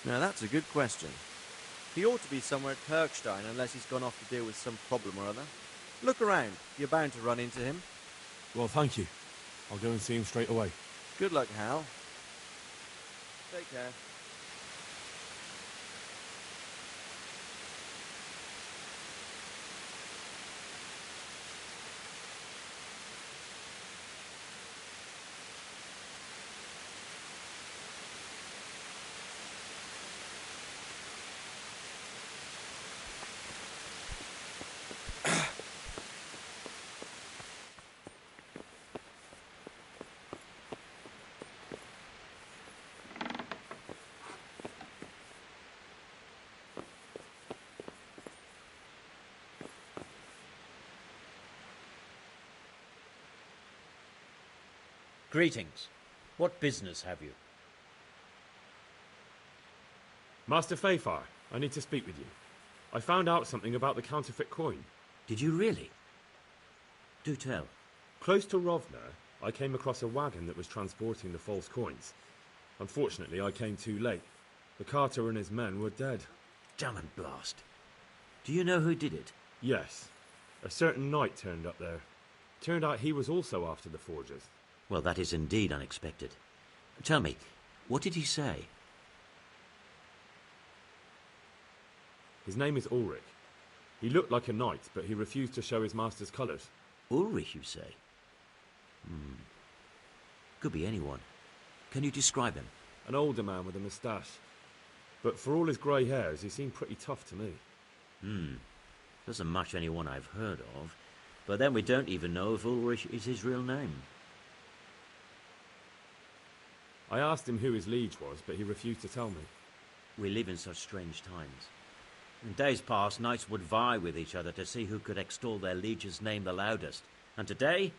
Now that's a good question. He ought to be somewhere at Kirkstein unless he's gone off to deal with some problem or other. Look around. You're bound to run into him. Well, thank you. I'll go and see him straight away. Good luck, Hal. Take care. Greetings. What business have you? Master Pfeiffer, I need to speak with you. I found out something about the counterfeit coin. Did you really? Do tell. Close to Rovna, I came across a wagon that was transporting the false coins. Unfortunately, I came too late. The carter and his men were dead. Damn and blast. Do you know who did it? Yes. A certain knight turned up there. Turned out he was also after the forgers. Well, that is indeed unexpected. Tell me, what did he say? His name is Ulrich. He looked like a knight, but he refused to show his master's colours. Ulrich, you say? Could be anyone. Can you describe him? An older man with a moustache. But for all his grey hairs, he seemed pretty tough to me. Doesn't match anyone I've heard of. But then we don't even know if Ulrich is his real name. I asked him who his liege was, but he refused to tell me. We live in such strange times. In days past, knights would vie with each other to see who could extol their liege's name the loudest. And today,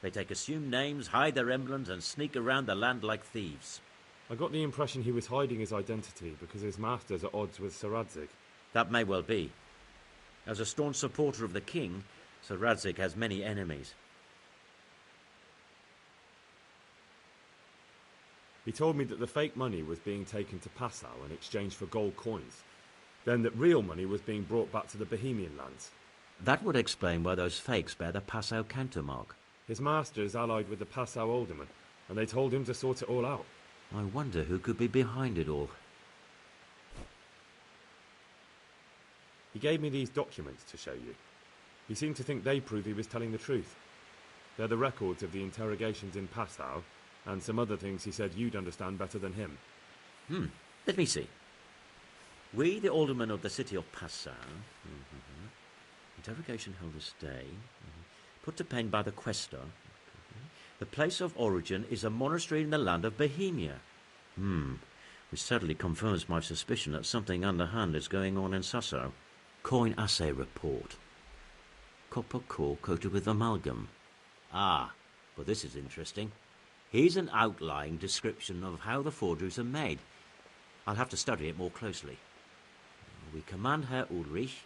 they take assumed names, hide their emblems, and sneak around the land like thieves. I got the impression he was hiding his identity because his master's at odds with Sir Radzig. That may well be. As a staunch supporter of the king, Sir Radzig has many enemies. He told me that the fake money was being taken to Passau in exchange for gold coins. Then that real money was being brought back to the Bohemian lands. That would explain why those fakes bear the Passau countermark. His master's allied with the Passau alderman, and they told him to sort it all out. I wonder who could be behind it all. He gave me these documents to show you. He seemed to think they prove he was telling the truth. They're the records of the interrogations in Passau, and some other things he said you'd understand better than him. Let me see. We, the aldermen of the city of Passau, interrogation held this day, put to pen by the questor. The place of origin is a monastery in the land of Bohemia. Which certainly confirms my suspicion that something underhand is going on in Sasau. Coin assay report. Copper core coated with amalgam. Ah, but this is interesting. Here's an outline description of how the forgeries are made. I'll have to study it more closely. We command Herr Ulrich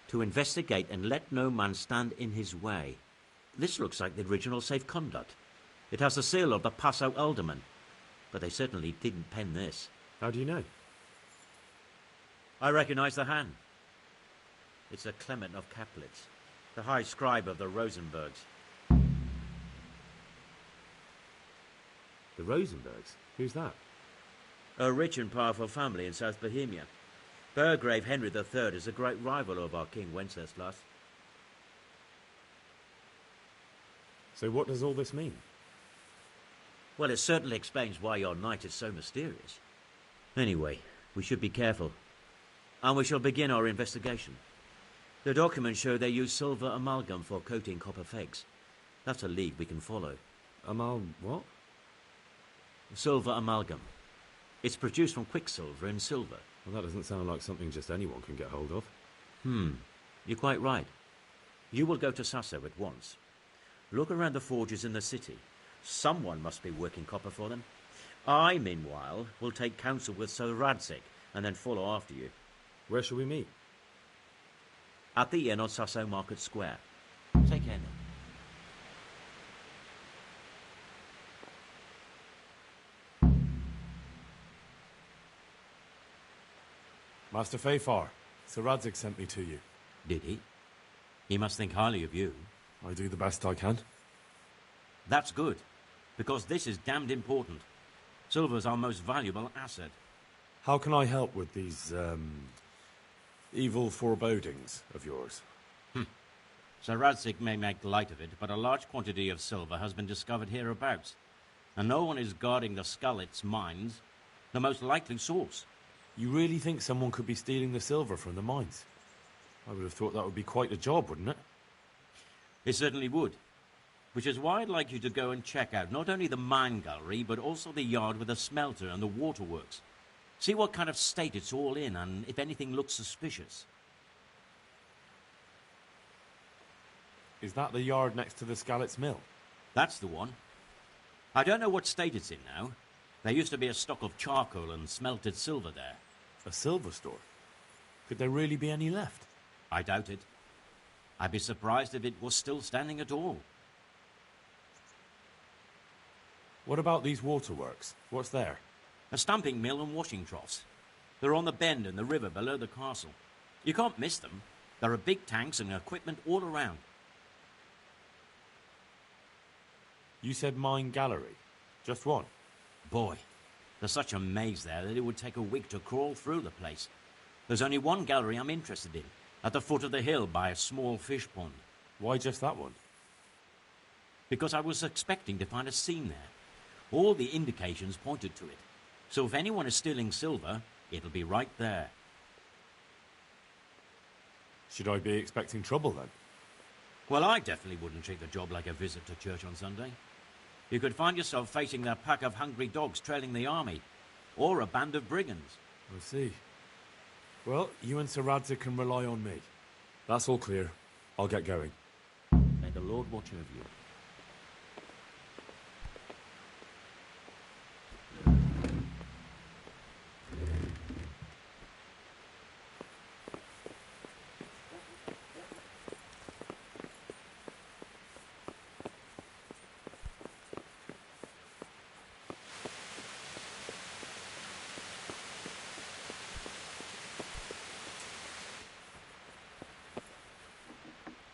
to investigate and let no man stand in his way. This looks like the original safe conduct. It has the seal of the Passau alderman, but they certainly didn't pen this. How do you know? I recognize the hand. It's a Clement of Kaplitz, the high scribe of the Rosenbergs. The Rosenbergs? Who's that? A rich and powerful family in South Bohemia. Burgrave Henry III is a great rival of our King Wenceslas. So what does all this mean? Well, it certainly explains why your knight is so mysterious. Anyway, we should be careful. And we shall begin our investigation. The documents show they use silver amalgam for coating copper fakes. That's a lead we can follow. What? Silver amalgam. It's produced from quicksilver and silver. Well, that doesn't sound like something just anyone can get hold of. You're quite right. You will go to Sasau at once. Look around the forges in the city. Someone must be working copper for them. I, meanwhile, will take counsel with Sir Radzig and then follow after you. Where shall we meet? At the inn on Sasau Market Square. Take care now. Master Fafar, Sir Radzig sent me to you. Did he? He must think highly of you. I do the best I can. That's good, because this is damned important. Silver's our most valuable asset. How can I help with these, evil forebodings of yours? Sir Radzig may make light of it, but a large quantity of silver has been discovered hereabouts, and no one is guarding the Skalitz mines, the most likely source. You really think someone could be stealing the silver from the mines? I would have thought that would be quite a job, wouldn't it? It certainly would. Which is why I'd like you to go and check out not only the mine gallery, but also the yard with the smelter and the waterworks. See what kind of state it's all in, and if anything looks suspicious. Is that the yard next to the Skalitz mill? That's the one. I don't know what state it's in now. There used to be a stock of charcoal and smelted silver there. A silver store? Could there really be any left? I doubt it. I'd be surprised if it was still standing at all. What about these waterworks? What's there? A stamping mill and washing troughs. They're on the bend in the river below the castle. You can't miss them. There are big tanks and equipment all around. You said mine gallery. Just one? Boy, there's such a maze there that it would take a week to crawl through the place. There's only one gallery I'm interested in, at the foot of the hill by a small fish pond. Why just that one? Because I was expecting to find a seam there. All the indications pointed to it. So if anyone is stealing silver, it'll be right there. Should I be expecting trouble then? Well, I definitely wouldn't treat the job like a visit to church on Sunday. You could find yourself facing a pack of hungry dogs trailing the army, or a band of brigands. I see. Well, you and Sir Radzig can rely on me. That's all clear. I'll get going. May the Lord watch over you.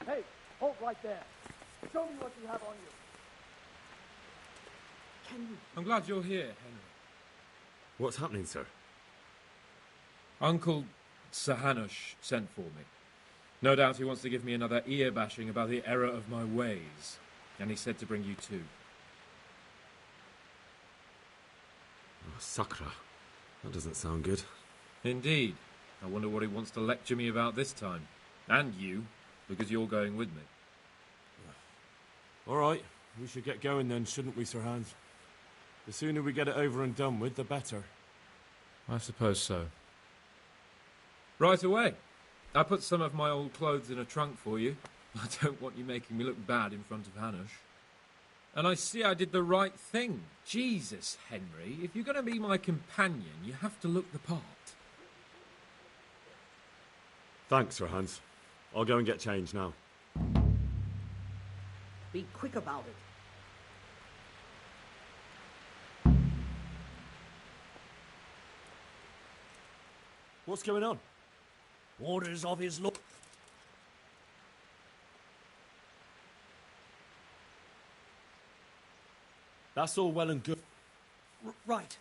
Hey, hold right there. Show me what you have on you. Can you? I'm glad you're here, Henry. What's happening, sir? Uncle Sir Hanush sent for me. No doubt he wants to give me another ear-bashing about the error of my ways. And he said to bring you too. Oh, Sakra. That doesn't sound good. Indeed. I wonder what he wants to lecture me about this time. And you, because you're going with me. All right, we should get going then, shouldn't we, Sir Hans? The sooner we get it over and done with, the better. I suppose so. Right away. I put some of my old clothes in a trunk for you. I don't want you making me look bad in front of Hanush. And I see I did the right thing. Jesus, Henry, if you're going to be my companion, you have to look the part. Thanks, Sir Hans. I'll go and get changed now. Be quick about it. What's going on? Orders of his lord. That's all well and good. Right.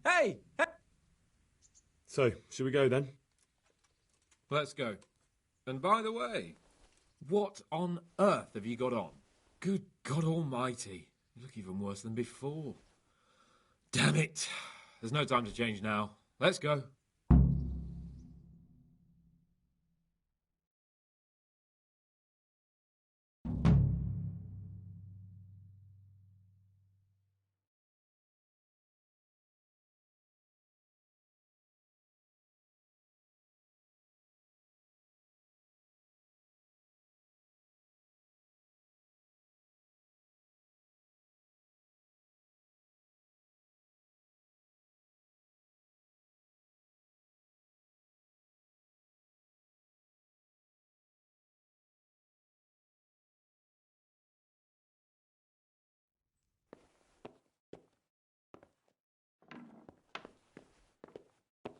Hey! So, should we go then? Let's go. And by the way, what on earth have you got on? Good God Almighty. You look even worse than before. Damn it. There's no time to change now. Let's go.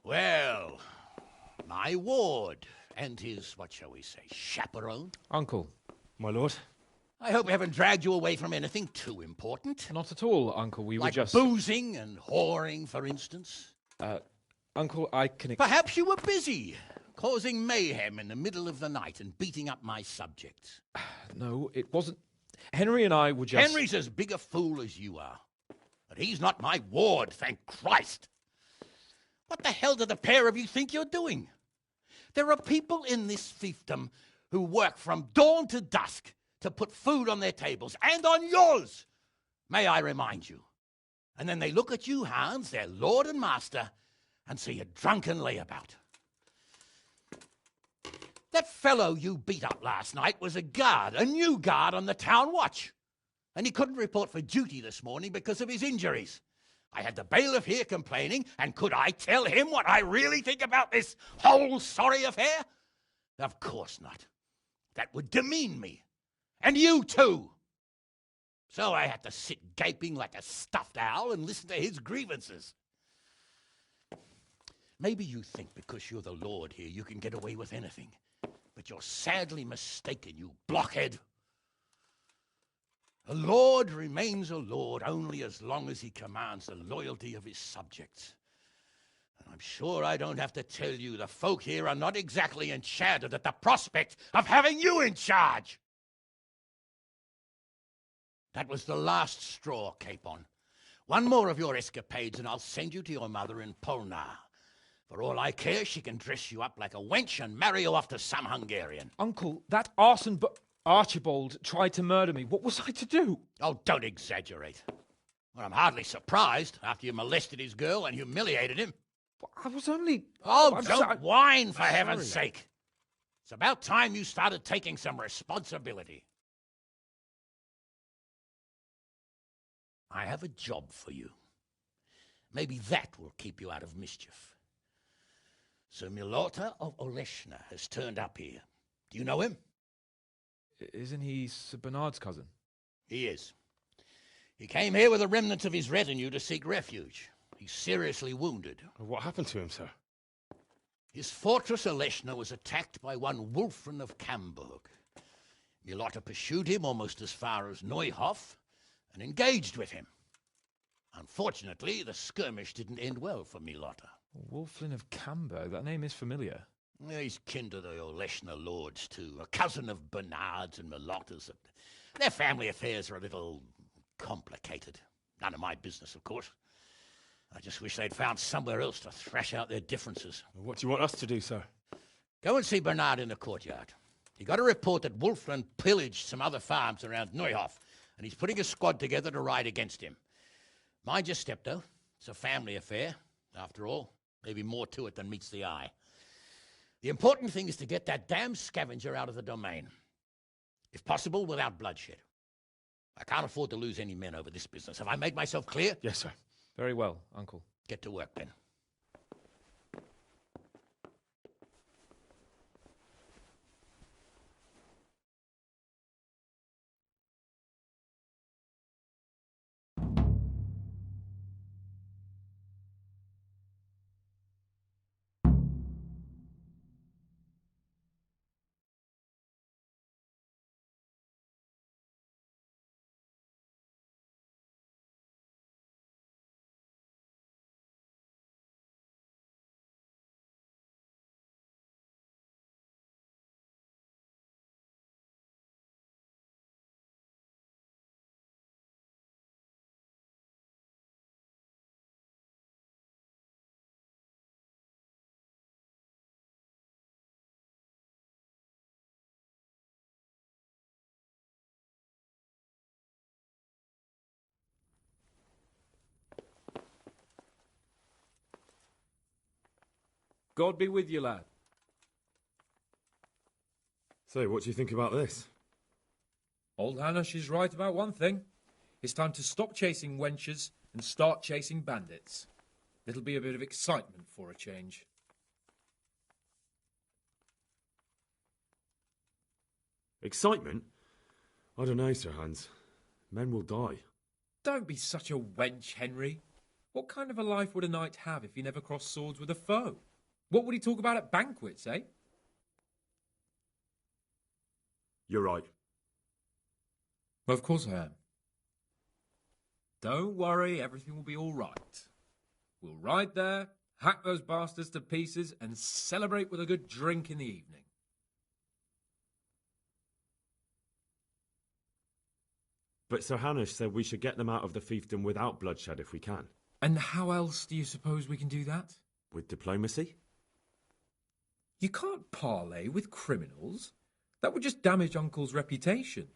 Well, my ward and his, what shall we say, chaperone. Uncle. My lord? I hope we haven't dragged you away from anything too important. Not at all, Uncle. We like were just... boozing and whoring, for instance. Uncle, I can... Perhaps you were busy, causing mayhem in the middle of the night and beating up my subjects. No, it wasn't... Henry and I were just... Henry's as big a fool as you are. But he's not my ward, thank Christ. What the hell do the pair of you think you're doing? There are people in this fiefdom who work from dawn to dusk to put food on their tables, and on yours, may I remind you. And then they look at you, Hans, their lord and master, and see a drunken layabout. That fellow you beat up last night was a guard, a new guard on the town watch. And he couldn't report for duty this morning because of his injuries. I had the bailiff here complaining, and could I tell him what I really think about this whole sorry affair? Of course not. That would demean me. And you too. So I had to sit gaping like a stuffed owl and listen to his grievances. Maybe you think because you're the lord here you can get away with anything. But you're sadly mistaken, you blockhead. A lord remains a lord only as long as he commands the loyalty of his subjects. And I'm sure I don't have to tell you the folk here are not exactly enchanted at the prospect of having you in charge. That was the last straw, Capon. One more of your escapades and I'll send you to your mother in Polnar. For all I care, she can dress you up like a wench and marry you off to some Hungarian. Uncle, that arson Archibald tried to murder me. What was I to do? Oh, don't exaggerate. Well, I'm hardly surprised after you molested his girl and humiliated him. I was only... Oh, don't whine, for heaven's sake. It's about time you started taking some responsibility. I have a job for you. Maybe that will keep you out of mischief. Sir Milota of Oleshna has turned up here. Do you know him? Isn't he Sir Bernard's cousin? He is. He came here with the remnants of his retinue to seek refuge. He's seriously wounded. What happened to him, sir? His fortress Oleshna was attacked by one Wulfrin of Camburg. Milota pursued him almost as far as Neuhof and engaged with him. Unfortunately, the skirmish didn't end well for Milota. Wulfrin of Camburg, that name is familiar. He's kin to the Oleshna lords, too, a cousin of Bernard's and Milota's. Their family affairs are a little complicated. None of my business, of course. I just wish they'd found somewhere else to thrash out their differences. What do you want us to do, sir? Go and see Bernard in the courtyard. He got a report that Wulfrin pillaged some other farms around Neuhof, and he's putting a squad together to ride against him. Mind your step, though. It's a family affair. After all, maybe more to it than meets the eye. The important thing is to get that damn scavenger out of the domain. If possible, without bloodshed. I can't afford to lose any men over this business. Have I made myself clear? Yes, sir. Very well, Uncle. Get to work, then. God be with you, lad. So, what do you think about this? Old Hanush is right about one thing. It's time to stop chasing wenches and start chasing bandits. It'll be a bit of excitement for a change. Excitement? I don't know, Sir Hans. Men will die. Don't be such a wench, Henry. What kind of a life would a knight have if he never crossed swords with a foe? What would he talk about at banquets, eh? You're right. Well, of course I am. Don't worry, everything will be all right. We'll ride there, hack those bastards to pieces, and celebrate with a good drink in the evening. But Sir Hanush said we should get them out of the fiefdom without bloodshed if we can. And how else do you suppose we can do that? With diplomacy? You can't parley with criminals. That would just damage Uncle's reputation.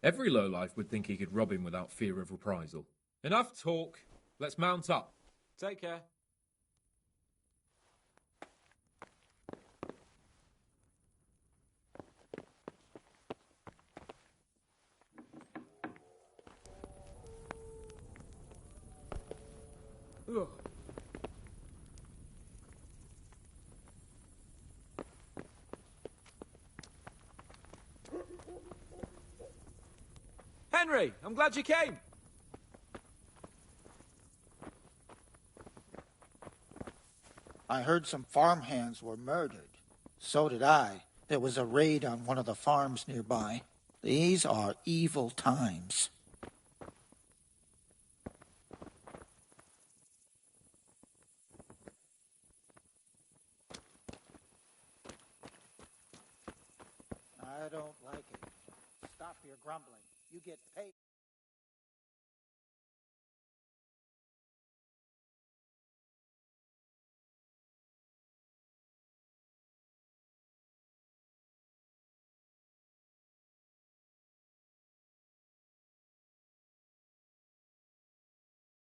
Every lowlife would think he could rob him without fear of reprisal. Enough talk. Let's mount up. Take care. Ugh. Henry, I'm glad you came. I heard some farmhands were murdered. So did I. There was a raid on one of the farms nearby. These are evil times. I don't like it. Stop your grumbling. You get paid.